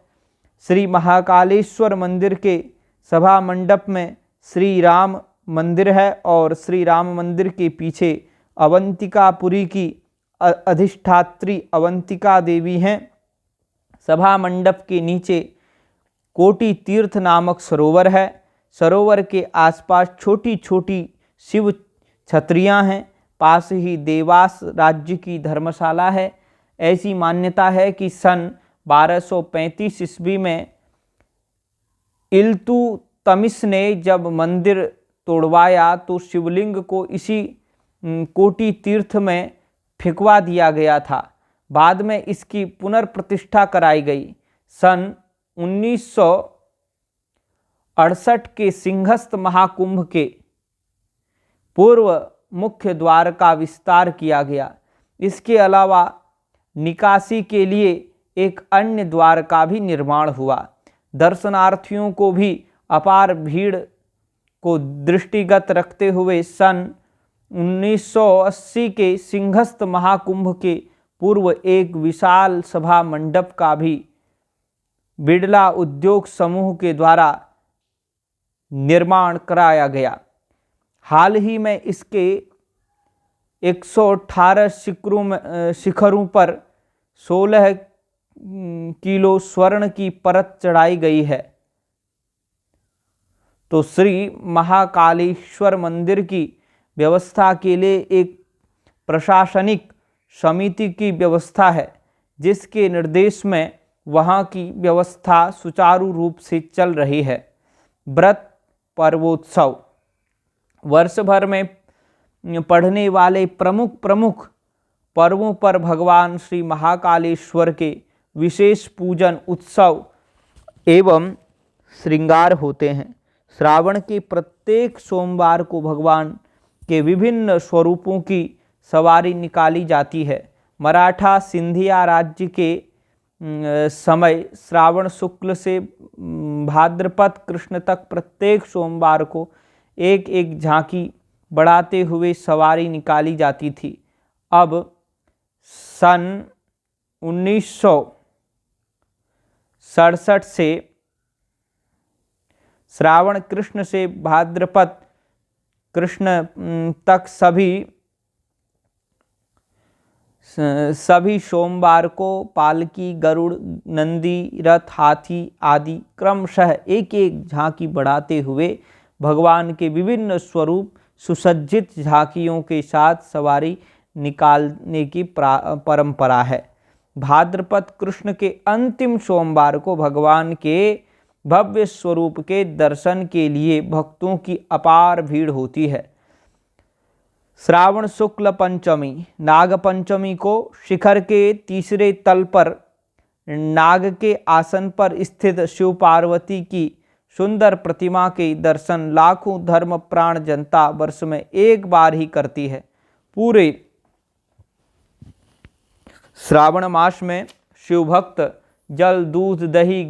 श्री महाकालेश्वर मंदिर के सभा मंडप में श्री राम मंदिर है और श्री राम मंदिर के पीछे अवंतिकापुरी की अधिष्ठात्री अवंतिका देवी हैं। सभा मंडप के नीचे कोटि तीर्थ नामक सरोवर है। सरोवर के आसपास छोटी छोटी शिव छत्रियां हैं। पास ही देवास राज्य की धर्मशाला है। ऐसी मान्यता है कि सन 1235 ईस्वी में इल्तुतमिश ने जब मंदिर तोड़वाया तो शिवलिंग को इसी कोटि तीर्थ में फेंकवा दिया गया था। बाद में इसकी पुनर्प्रतिष्ठा कराई गई। सन 1968 के सिंहस्थ महाकुंभ के पूर्व मुख्य द्वार का विस्तार किया गया। इसके अलावा निकासी के लिए एक अन्य द्वार का भी निर्माण हुआ। दर्शनार्थियों को भी अपार भीड़ को दृष्टिगत रखते हुए सन 1980 के सिंहस्थ महाकुंभ के पूर्व एक विशाल सभा मंडप का भी बिड़ला उद्योग समूह के द्वारा निर्माण कराया गया। हाल ही में इसके 118 शिखरों पर 16 किलो स्वर्ण की परत चढ़ाई गई है। तो श्री महाकालेश्वर मंदिर की व्यवस्था के लिए एक प्रशासनिक समिति की व्यवस्था है, जिसके निर्देश में वहाँ की व्यवस्था सुचारू रूप से चल रही है। व्रत पर्वोत्सव वर्ष भर में पढ़ने वाले प्रमुख पर्वों पर भगवान श्री महाकालेश्वर के विशेष पूजन उत्सव एवं श्रृंगार होते हैं। श्रावण के प्रत्येक सोमवार को भगवान के विभिन्न स्वरूपों की सवारी निकाली जाती है। मराठा सिंधिया राज्य के समय श्रावण शुक्ल से भाद्रपद कृष्ण तक प्रत्येक सोमवार को एक एक झांकी बढ़ाते हुए सवारी निकाली जाती थी। अब सन 1967 से श्रावण कृष्ण से भाद्रपद कृष्ण तक सभी सोमवार को पालकी, गरुड़, नंदी, रथ, हाथी आदि क्रमशः एक एक झांकी बढ़ाते हुए भगवान के विभिन्न स्वरूप सुसज्जित झांकियों के साथ सवारी निकालने की परंपरा है। भाद्रपद कृष्ण के अंतिम सोमवार को भगवान के भव्य स्वरूप के दर्शन के लिए भक्तों की अपार भीड़ होती है। श्रावण शुक्ल पंचमी नाग पंचमी को शिखर के तीसरे तल पर नाग के आसन पर स्थित शिव पार्वती की सुंदर प्रतिमा के दर्शन लाखों धर्मप्राण जनता वर्ष में एक बार ही करती है। पूरे श्रावण मास में शिवभक्त जल दूध दही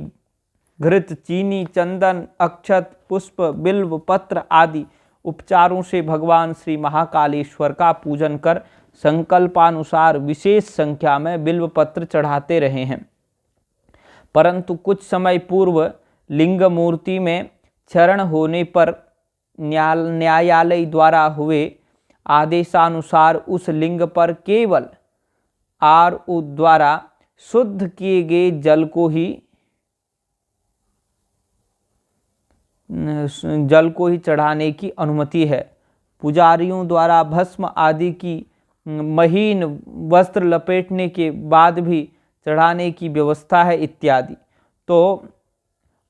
घृत चीनी चंदन अक्षत पुष्प बिल्व पत्र आदि उपचारों से भगवान श्री महाकालेश्वर का पूजन कर संकल्पानुसार विशेष संख्या में बिल्व पत्र चढ़ाते रहे हैं। परंतु कुछ समय पूर्व लिंग मूर्ति में क्षरण होने पर न्यायालय द्वारा हुए आदेशानुसार उस लिंग पर केवल RO द्वारा शुद्ध किए गए जल को ही चढ़ाने की अनुमति है। पुजारियों द्वारा भस्म आदि की महीन वस्त्र लपेटने के बाद भी चढ़ाने की व्यवस्था है इत्यादि। तो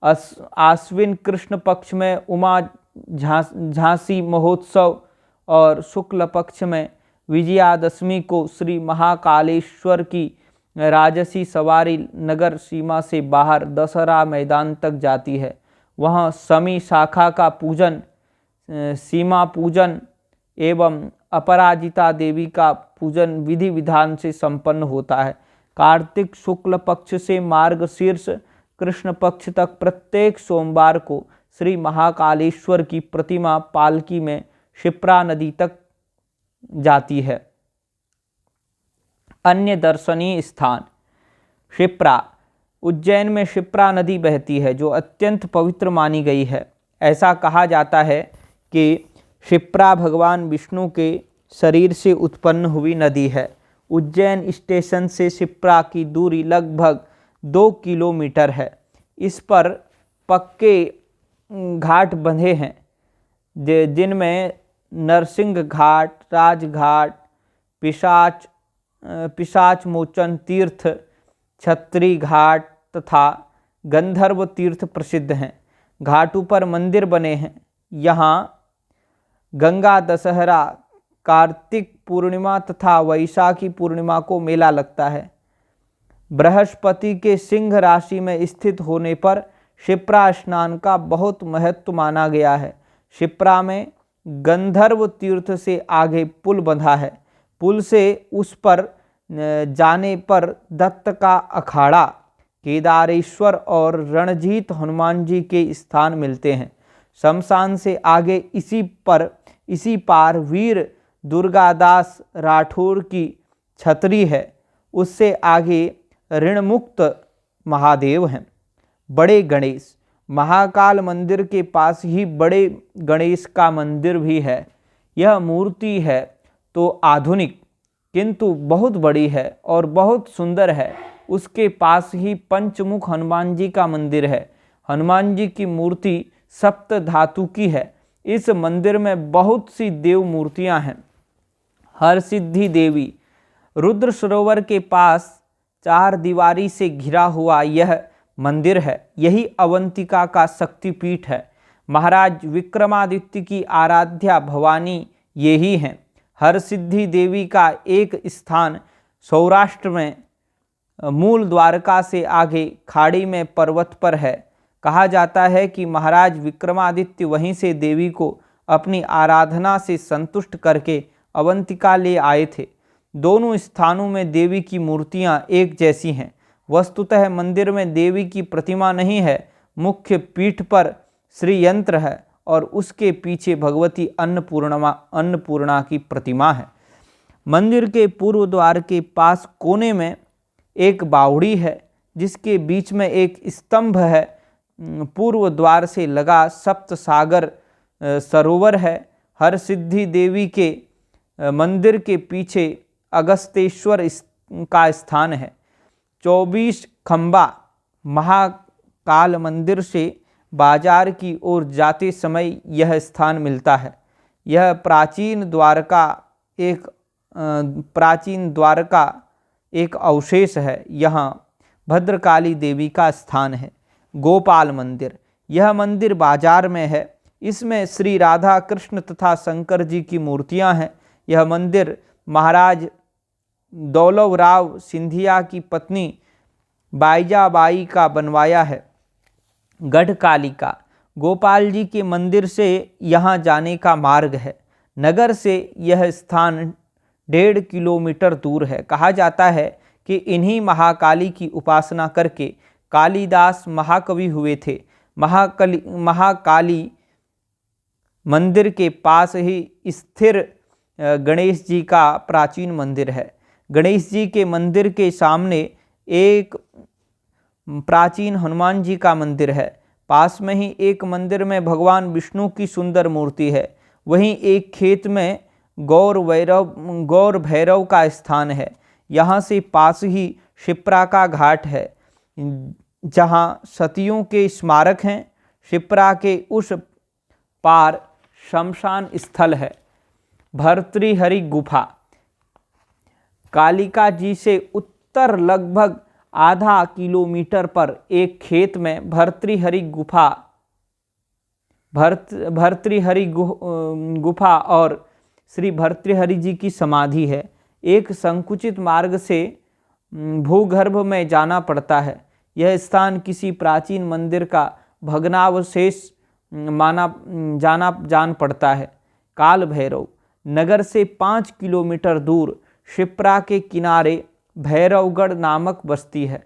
आश्विन कृष्ण पक्ष में उमा झांसी महोत्सव और शुक्ल पक्ष में विजयादशमी को श्री महाकालेश्वर की राजसी सवारी नगर सीमा से बाहर दशहरा मैदान तक जाती है। वहाँ शमी शाखा का पूजन, सीमा पूजन एवं अपराजिता देवी का पूजन विधि विधान से संपन्न होता है। कार्तिक शुक्ल पक्ष से मार्गशीर्ष कृष्ण पक्ष तक प्रत्येक सोमवार को श्री महाकालेश्वर की प्रतिमा पालकी में क्षिप्रा नदी तक जाती है। अन्य दर्शनीय स्थान क्षिप्रा। उज्जैन में क्षिप्रा नदी बहती है जो अत्यंत पवित्र मानी गई है। ऐसा कहा जाता है कि क्षिप्रा भगवान विष्णु के शरीर से उत्पन्न हुई नदी है। उज्जैन स्टेशन से क्षिप्रा की दूरी लगभग 2 किलोमीटर है। इस पर पक्के घाट बंधे हैं जिनमें नरसिंह घाट, राजघाट, पिशाच मोचन तीर्थ, छत्री घाट तथा गंधर्व तीर्थ प्रसिद्ध हैं। घाटों पर मंदिर बने हैं। यहाँ गंगा दशहरा, कार्तिक पूर्णिमा तथा वैशाखी पूर्णिमा को मेला लगता है। बृहस्पति के सिंह राशि में स्थित होने पर क्षिप्रा स्नान का बहुत महत्व माना गया है। क्षिप्रा में गंधर्व तीर्थ से आगे पुल बंधा है। पुल से उस पर जाने पर दत्त का अखाड़ा, केदारेश्वर और रणजीत हनुमान जी के स्थान मिलते हैं। शमशान से आगे इसी पार वीर दुर्गादास राठौर की छतरी है। उससे आगे ऋणमुक्त महादेव हैं। बड़े गणेश। महाकाल मंदिर के पास ही बड़े गणेश का मंदिर भी है। यह मूर्ति है तो आधुनिक किंतु बहुत बड़ी है और बहुत सुंदर है। उसके पास ही पंचमुख हनुमान जी का मंदिर है। हनुमान जी की मूर्ति सप्त धातु की है। इस मंदिर में बहुत सी देव मूर्तियां हैं। हरसिद्धि देवी। रुद्र सरोवर के पास 4 दीवारी से घिरा हुआ यह मंदिर है। यही अवंतिका का शक्तिपीठ है। महाराज विक्रमादित्य की आराध्या भवानी यही हैं। हरसिद्धि देवी का एक स्थान सौराष्ट्र में मूल द्वारका से आगे खाड़ी में पर्वत पर है। कहा जाता है कि महाराज विक्रमादित्य वहीं से देवी को अपनी आराधना से संतुष्ट करके अवंतिका ले आए थे। दोनों स्थानों में देवी की मूर्तियां एक जैसी हैं। वस्तुतः मंदिर में देवी की प्रतिमा नहीं है। मुख्य पीठ पर श्री यंत्र है और उसके पीछे भगवती अन्नपूर्णा की प्रतिमा है। मंदिर के पूर्व द्वार के पास कोने में एक बावड़ी है जिसके बीच में एक स्तंभ है। पूर्व द्वार से लगा सप्त सागर सरोवर है। हरसिद्धि देवी के मंदिर के पीछे अगस्तेश्वर का स्थान है। 24 खंबा। महाकाल मंदिर से बाजार की ओर जाते समय यह स्थान मिलता है। यह प्राचीन द्वारका एक अवशेष है। यहाँ भद्रकाली देवी का स्थान है। गोपाल मंदिर। यह मंदिर बाजार में है। इसमें श्री राधा कृष्ण तथा शंकर जी की मूर्तियां हैं। यह मंदिर महाराज दौलवराव सिंधिया की पत्नी बाईजाबाई का बनवाया है। गढ़कालिका। गोपाल जी के मंदिर से यहाँ जाने का मार्ग है। नगर से यह स्थान 1.5 किलोमीटर दूर है। कहा जाता है कि इन्हीं महाकाली की उपासना करके कालिदास महाकवि हुए थे। महाकाली मंदिर के पास ही स्थिर गणेश जी का प्राचीन मंदिर है। गणेश जी के मंदिर के सामने एक प्राचीन हनुमान जी का मंदिर है। पास में ही एक मंदिर में भगवान विष्णु की सुंदर मूर्ति है। वहीं एक खेत में गौर भैरव का स्थान है। यहाँ से पास ही शिप्रा का घाट है, जहाँ सतियों के स्मारक हैं। शिप्रा के उस पार शमशान स्थल है। भर्तृहरि गुफा, कालिका जी से उत्तर लगभग आधा किलोमीटर पर एक खेत में भर्तृहरि गुफा और श्री भर्तृहरि जी की समाधि है। एक संकुचित मार्ग से भूगर्भ में जाना पड़ता है। यह स्थान किसी प्राचीन मंदिर का भग्नावशेष जान पड़ता है। काल भैरव नगर से 5 किलोमीटर दूर शिप्रा के किनारे भैरवगढ़ नामक बस्ती है।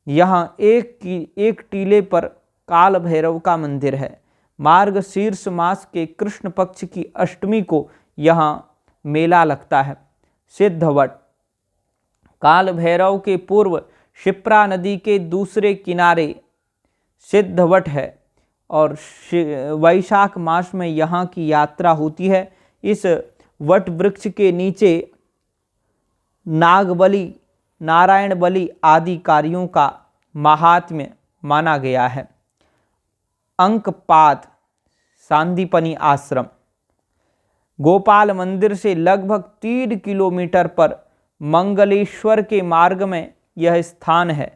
यहाँ एक टीले पर काल भैरव का मंदिर है। मार्गशीर्ष मास के कृष्ण पक्ष की अष्टमी को यहाँ मेला लगता है। सिद्धवट, काल भैरव के पूर्व शिप्रा नदी के दूसरे किनारे सिद्धवट है और वैशाख मास में यहाँ की यात्रा होती है। इस वट वृक्ष के नीचे नागबलि, नारायण बलि आदि कार्यों का महात्म्य माना गया है। अंकपाद सांदीपनी आश्रम, गोपाल मंदिर से लगभग 3 किलोमीटर पर मंगलेश्वर के मार्ग में यह स्थान है।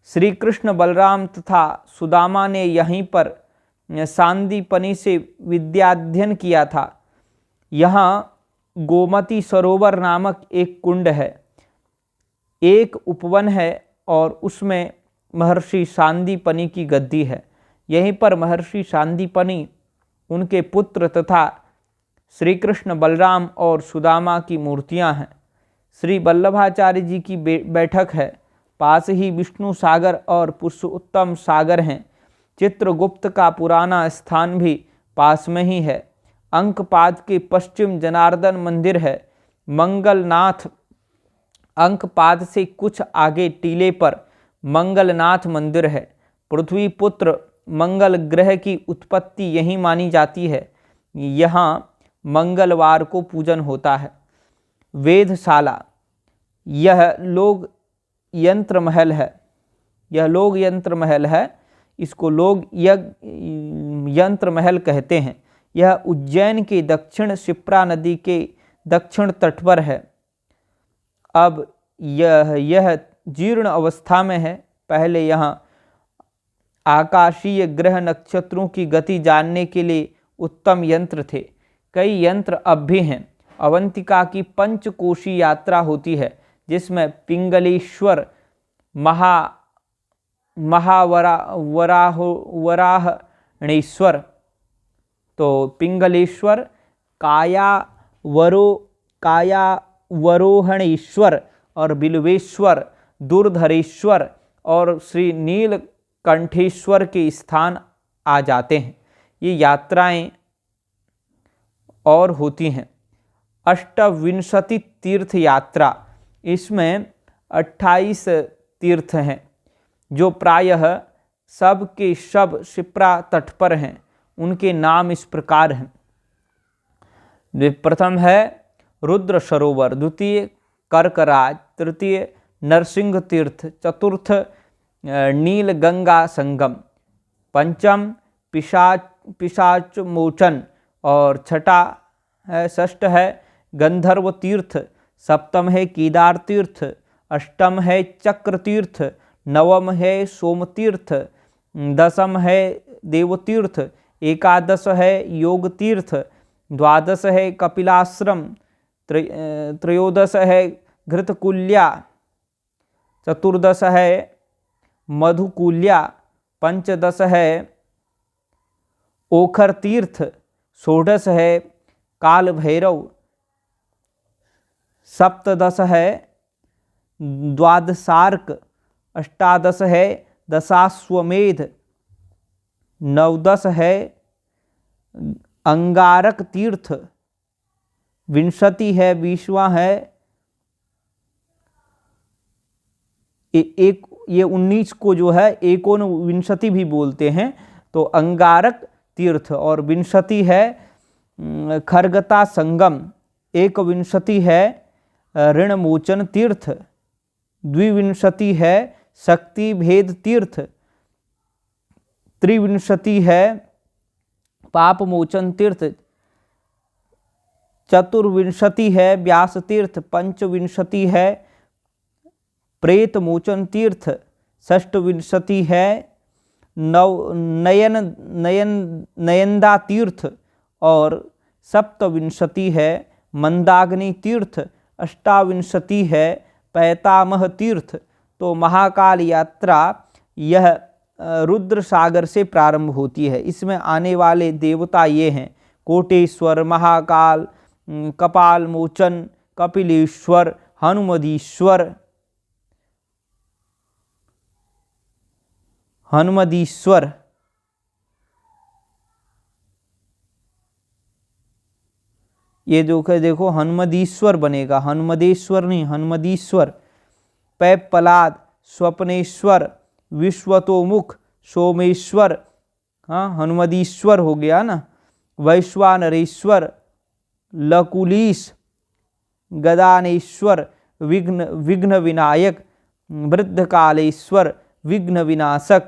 श्री कृष्ण, बलराम तथा सुदामा ने यहीं पर सांदीपनी से विद्याध्ययन किया था। यहाँ गोमती सरोवर नामक एक कुंड है, एक उपवन है और उसमें महर्षि सांदीपनी की गद्दी है। यहीं पर महर्षि सांदीपनी, उनके पुत्र तथा श्री कृष्ण, बलराम और सुदामा की मूर्तियां हैं। श्री वल्लभाचार्य जी की बैठक है। पास ही विष्णु सागर और पुरुषोत्तम सागर हैं। चित्रगुप्त का पुराना स्थान भी पास में ही है। अंकपाद के पश्चिम जनार्दन मंदिर है। मंगलनाथ, अंकपाद से कुछ आगे टीले पर मंगलनाथ मंदिर है। पृथ्वी पुत्र मंगल ग्रह की उत्पत्ति यहीं मानी जाती है। यहाँ मंगलवार को पूजन होता है। वेधशाला, यह लोग यंत्र महल है। इसको लोग यंत्र महल कहते हैं। यह उज्जैन के दक्षिण शिप्रा नदी के दक्षिण तट पर है। अब यह जीर्ण अवस्था में है। पहले यहाँ आकाशीय ग्रह नक्षत्रों की गति जानने के लिए उत्तम यंत्र थे। कई यंत्र अब भी हैं। अवंतिका की पंचकोशी यात्रा होती है, जिसमें पिंगलेश्वर, वराहणेश्वर, तो पिंगलेश्वर, कायावरोहणेश्वर और बिल्वेश्वर, दुर्धरेश्वर और श्री नीलकंठेश्वर के स्थान आ जाते हैं। ये यात्राएं और होती हैं। अष्टविंशति तीर्थ यात्रा, इसमें 28 तीर्थ हैं, जो प्रायः सब के सब शिप्रा तट पर हैं। उनके नाम इस प्रकार हैं। प्रथम है रुद्र सरोवर, द्वितीय कर्कराज, तृतीय नरसिंह तीर्थ, चतुर्थ नीलगंगा संगम, पंचम पिशाच मोचन और षष्ठ है गंधर्व तीर्थ, सप्तम है केदार तीर्थ, अष्टम है चक्र तीर्थ, नवम है सोमतीर्थ, दसम है देवतीर्थ, एकादश है योग तीर्थ, द्वादश है कपिलाश्रम, त्रयोदश है घृतकुल्या, चतुर्दश है मधुकुल्या, पंचदश है ओखर तीर्थ, षोडश है काल भैरव, सप्तदश है द्वादशार्क, अष्टादश है दशाश्वमेध, नवदश है अंगारक तीर्थ, विंशति है 20वां है एक, ये 19 को जो है एकोनविंशति भी बोलते हैं, तो अंगारक तीर्थ, और विंशति है खरगता संगम, एकविंशति है ऋणमोचन तीर्थ, द्विविंशति है शक्ति भेद तीर्थ, त्रिविंशति है पाप मोचन तीर्थ, चतुर्विंशति है व्यास तीर्थ, पंचविंशति है प्रेत मोचन तीर्थ, षष्ठविंशति है नयनदा तीर्थ, और सप्तविंशति है मंदाग्नि तीर्थ, अष्टाविंशति है पैतामह तीर्थ। तो महाकाल यात्रा यह रुद्र सागर से प्रारंभ होती है। इसमें आने वाले देवता ये हैं: कोटेश्वर, महाकाल, कपाल मोचन, कपिलेश्वर, हनुमदीश्वर, ये जो है देखो हनुमदीश्वर बनेगा, हनुमदेश्वर नहीं, हनुमदीश्वर, पैपलाद, स्वप्नेश्वर, विश्वतोमुख, सोमेश्वर, हाँ हनुमदीश्वर हो गया ना, वैश्वानरेश्वर, लकुलीश, गदानेश्वर, विघ्न विनायक, वृद्धकालेश्वर, विघ्न विनाशक,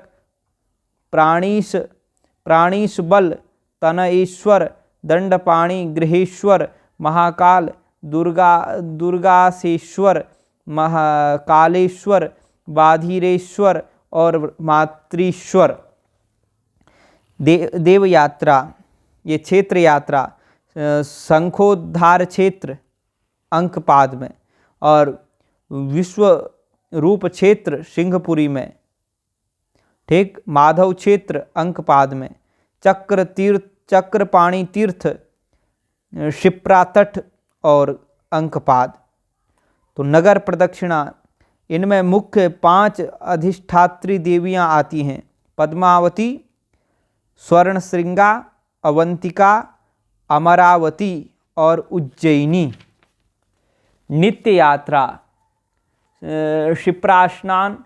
प्राणीश बल, तनयेश्वर, दंडपाणि, गृहेश्वर, महाकाल, दुर्गासेश्वर, महाकालेश्वर, बाधिरेश्वर और मातृश्वर। देव यात्रा, ये क्षेत्र यात्रा शंखोद्धार क्षेत्र अंकपाद में, और विश्व रूप क्षेत्र सिंहपुरी में, ठीक, माधव क्षेत्र अंकपाद में, चक्रपाणि तीर्थ शिप्रा तट और अंकपाद। तो नगर प्रदक्षिणा, इनमें मुख्य 5 अधिष्ठात्री देवियां आती हैं: पद्मावती, स्वर्णश्रृंगा, अवंतिका, अमरावती और उज्जैनी। नित्य यात्रा, शिप्रा स्नान,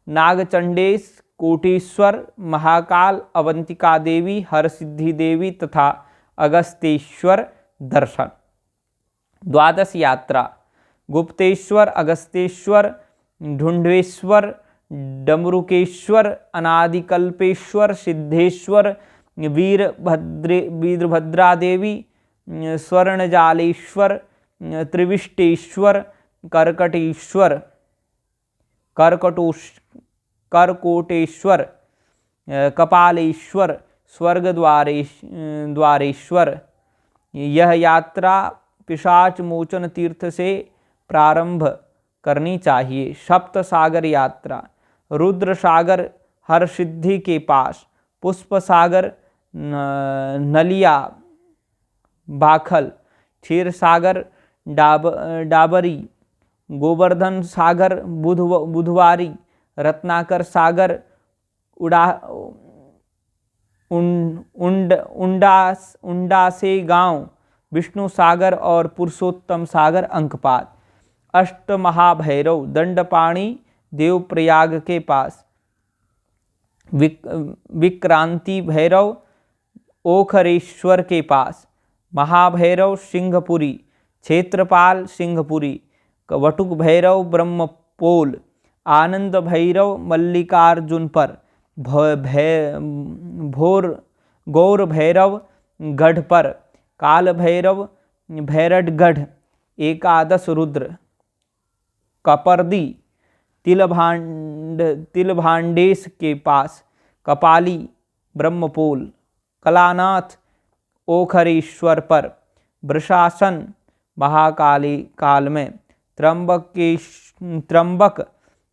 नागचंडेश, कोटेश्वर, महाकाल, अवंतिका देवी, हरसिद्धि देवी तथा अगस्तेश्वर दर्शन। द्वादश यात्रा, गुप्तेश्वर, अगस्तेश्वर, ढूंढेश्वर, डमरुकेश्वर, अनादिकल्पेश्वर, सिद्धेश्वर, वीरभद्रा देवी, स्वर्णजालेश्वर, त्रिविष्टेश्वर, करकोटेश्वर, कपालेश्वर, स्वर्गद्वारेश्वर। यह यात्रा पिशाच मोचन तीर्थ से प्रारंभ करनी चाहिए। सप्त सागर यात्रा, रुद्र सागर हरसिद्धि के पास, पुष्प सागर नलिया बाखल, क्षीर सागर डाबरी, गोवर्धन सागर बुधवारी, रत्नाकर सागर उंडा से गांव, विष्णु सागर और पुरुषोत्तम सागर अंकपाद। अष्ट महाभैरव, दंडपाणि देवप्रयाग के पास, विक्रांति भैरव ओखरेश्वर के पास, महाभैरव सिंहपुरी, क्षेत्रपाल सिंहपुरी, वटुक भैरव ब्रह्मपोल, आनंद भैरव मल्लिकार्जुन पर, गौर भैरव गढ़ पर, काल भैरव भैरटगढ़, एकादश रुद्र, कपर्दी तिलभांडेश के पास, कपाली ब्रह्मपोल, कलानाथ ओखरेश्वर पर, वृषासन महाकाली काल में, त्र्यंबक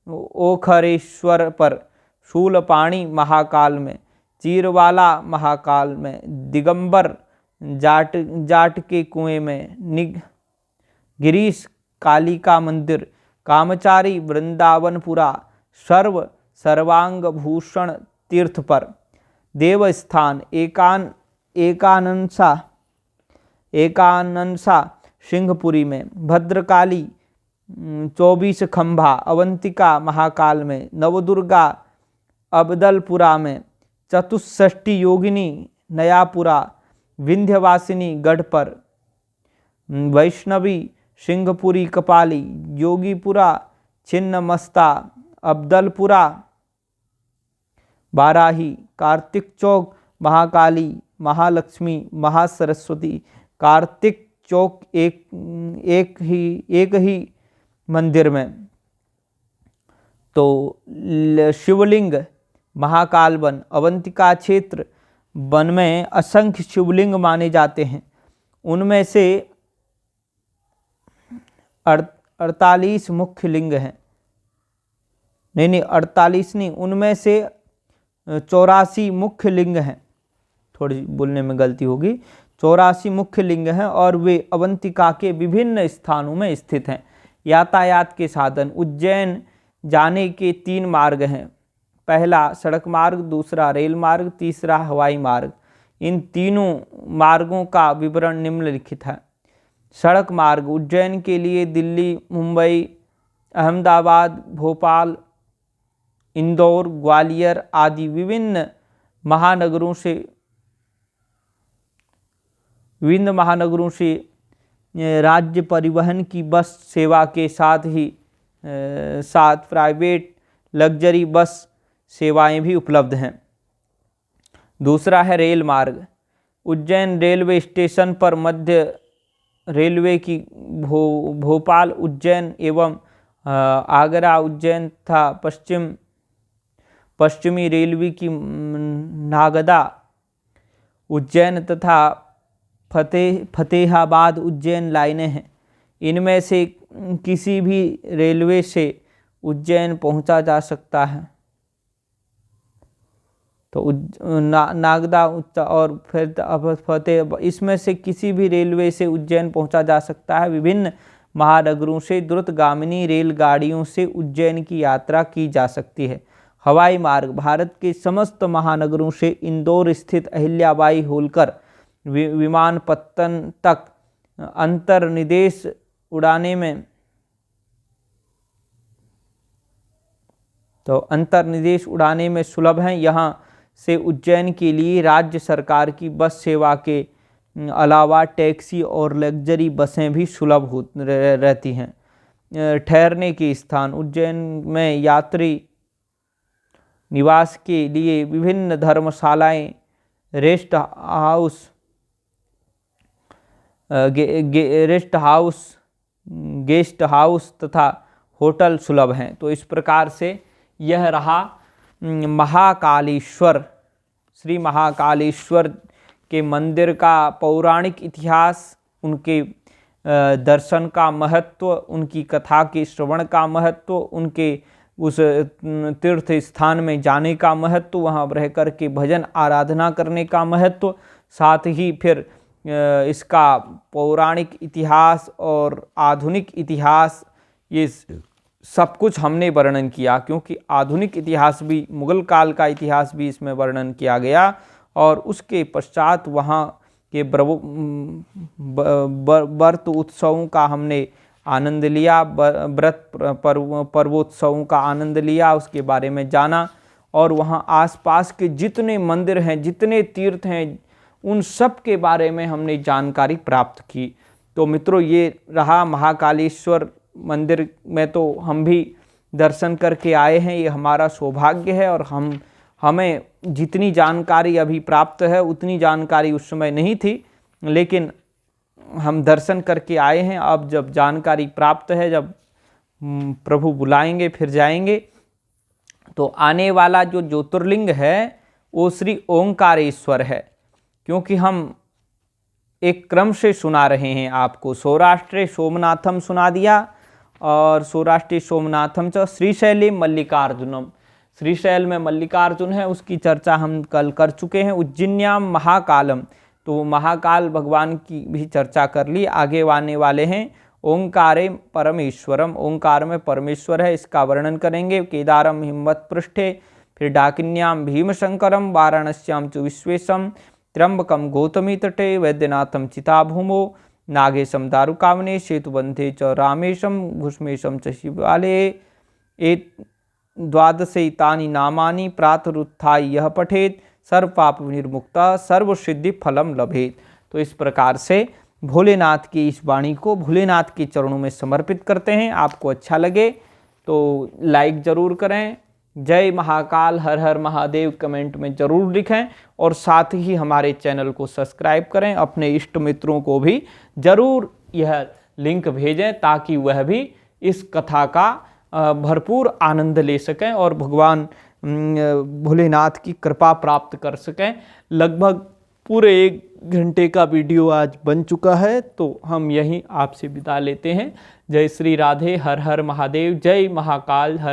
ओखरेश्वर पर, शूलपाणी महाकाल में, चीरवाला महाकाल में, दिगंबर जाट के कुएं में, गिरीश कालिका मंदिर, कामचारी वृंदावनपुरा सर्व सर्वांग भूषण तीर्थ पर। देवस्थान एकाननसा सिंहपुरी में। भद्रकाली 24 खंभा अवंतिका महाकाल में। नवदुर्गा अबदलपुरा में। चतुष्षष्ठी योगिनी नयापुरा विंध्यवासिनी गढ़ पर। वैष्णवी सिंहपुरी कपाली योगीपुरा छिन्नमस्ता अब्दलपुरा बाराही। कार्तिक चौक महाकाली महालक्ष्मी महासरस्वती। कार्तिक चौक एक ही मंदिर में। तो शिवलिंग महाकाल वन अवंतिका क्षेत्र वन में असंख्य शिवलिंग माने जाते हैं। उनमें से 48 मुख्य लिंग हैं। नहीं 48 नहीं, उनमें से 84 मुख्य लिंग हैं। थोड़ी बोलने में गलती होगी। 84 मुख्य लिंग हैं और वे अवंतिका के विभिन्न स्थानों में स्थित हैं। यातायात के साधन उज्जैन जाने के 3 मार्ग हैं। पहला सड़क मार्ग, दूसरा रेल मार्ग, तीसरा हवाई मार्ग। इन तीनों मार्गों का विवरण निम्नलिखित है। सड़क मार्ग उज्जैन के लिए दिल्ली, मुंबई, अहमदाबाद, भोपाल, इंदौर, ग्वालियर आदि विभिन्न महानगरों से राज्य परिवहन की बस सेवा के साथ प्राइवेट लग्जरी बस सेवाएं भी उपलब्ध हैं। दूसरा है रेल मार्ग। उज्जैन रेलवे स्टेशन पर मध्य रेलवे की भोपाल, उज्जैन एवं आगरा, उज्जैन तथा पश्चिमी रेलवे की नागदा, उज्जैन तथा फतेहाबाद उज्जैन लाइनें हैं। इनमें से किसी भी रेलवे से उज्जैन पहुंचा जा सकता है। तो नागदा और फिर फतेह, इसमें से किसी भी रेलवे से उज्जैन पहुंचा जा सकता है। विभिन्न महानगरों से द्रुतगामिनी रेलगाड़ियों से उज्जैन की यात्रा की जा सकती है। हवाई मार्ग भारत के समस्त महानगरों से इंदौर स्थित अहिल्याबाई होलकर विमानपत्तन तक अंतर्निदेश उड़ाने में सुलभ हैं। यहाँ से उज्जैन के लिए राज्य सरकार की बस सेवा के अलावा टैक्सी और लग्जरी बसें भी सुलभ रहती हैं। ठहरने के स्थान उज्जैन में यात्री निवास के लिए विभिन्न धर्मशालाएं, गेस्ट हाउस तथा होटल सुलभ हैं। तो इस प्रकार से यह रहा महाकालेश्वर, श्री महाकालेश्वर के मंदिर का पौराणिक इतिहास, उनके दर्शन का महत्व, उनकी कथा के श्रवण का महत्व, उनके उस तीर्थ स्थान में जाने का महत्व, वहाँ रह कर के भजन आराधना करने का महत्व, साथ ही फिर इसका पौराणिक इतिहास और आधुनिक इतिहास, ये सब कुछ हमने वर्णन किया। क्योंकि आधुनिक इतिहास भी, मुगल काल का इतिहास भी इसमें वर्णन किया गया और उसके पश्चात वहाँ के व्रत उत्सवों का हमने आनंद लिया, व्रत पर्वोत्सवों का आनंद लिया, उसके बारे में जाना और वहाँ आसपास के जितने मंदिर हैं, जितने तीर्थ हैं, उन सब के बारे में हमने जानकारी प्राप्त की। तो मित्रों, ये रहा महाकालेश्वर मंदिर में तो हम भी दर्शन करके आए हैं, ये हमारा सौभाग्य है। और हमें जितनी जानकारी अभी प्राप्त है उतनी जानकारी उस समय नहीं थी, लेकिन हम दर्शन करके आए हैं। अब जब जानकारी प्राप्त है, जब प्रभु बुलाएंगे फिर जाएंगे। तो आने वाला जो ज्योतिर्लिंग है वो श्री ओंकारेश्वर है। क्योंकि हम एक क्रम से सुना रहे हैं आपको, सौराष्ट्रे सोमनाथम सुना दिया और सौराष्ट्री सोमनाथम च श्रीशैले मल्लिकार्जुनम, श्रीशैल में मल्लिकार्जुन है, उसकी चर्चा हम कल कर चुके हैं। उज्जैन्याम महाकालम, तो महाकाल भगवान की भी चर्चा कर ली, आगे आने वाले हैं। ओंकारे परमेश्वरम, ओंकार में परमेश्वर है, इसका वर्णन करेंगे। केदारम हिमवत पृष्ठे, फिर डाकिन्याम भीमशंकरम, वाराणस्याम च विश्वेशम, त्र्यंबकम गौतमी तटे, वैद्यनाथम चिताभूमो, नागेशम दारुकावने, सेतुबंधे च रामेशम, घुष्मेशम च शिवालये, एत द्वादशैतानि नामानि प्रातरुत्थाय यह पठेत सर्व पाप विनिर्मुक्ता सर्व सिद्धि फलम लभेत। तो इस प्रकार से भोलेनाथ की इस वाणी को भोलेनाथ के चरणों में समर्पित करते हैं। आपको अच्छा लगे तो लाइक जरूर करें। जय महाकाल, हर हर महादेव कमेंट में जरूर लिखें और साथ ही हमारे चैनल को सब्सक्राइब करें। अपने इष्ट मित्रों को भी जरूर यह लिंक भेजें ताकि वह भी इस कथा का भरपूर आनंद ले सकें और भगवान भोलेनाथ की कृपा प्राप्त कर सकें। लगभग पूरे 1 घंटे का वीडियो आज बन चुका है, तो हम यहीं आपसे विदा लेते हैं। जय श्री राधे, हर हर महादेव, जय महाकाल। हर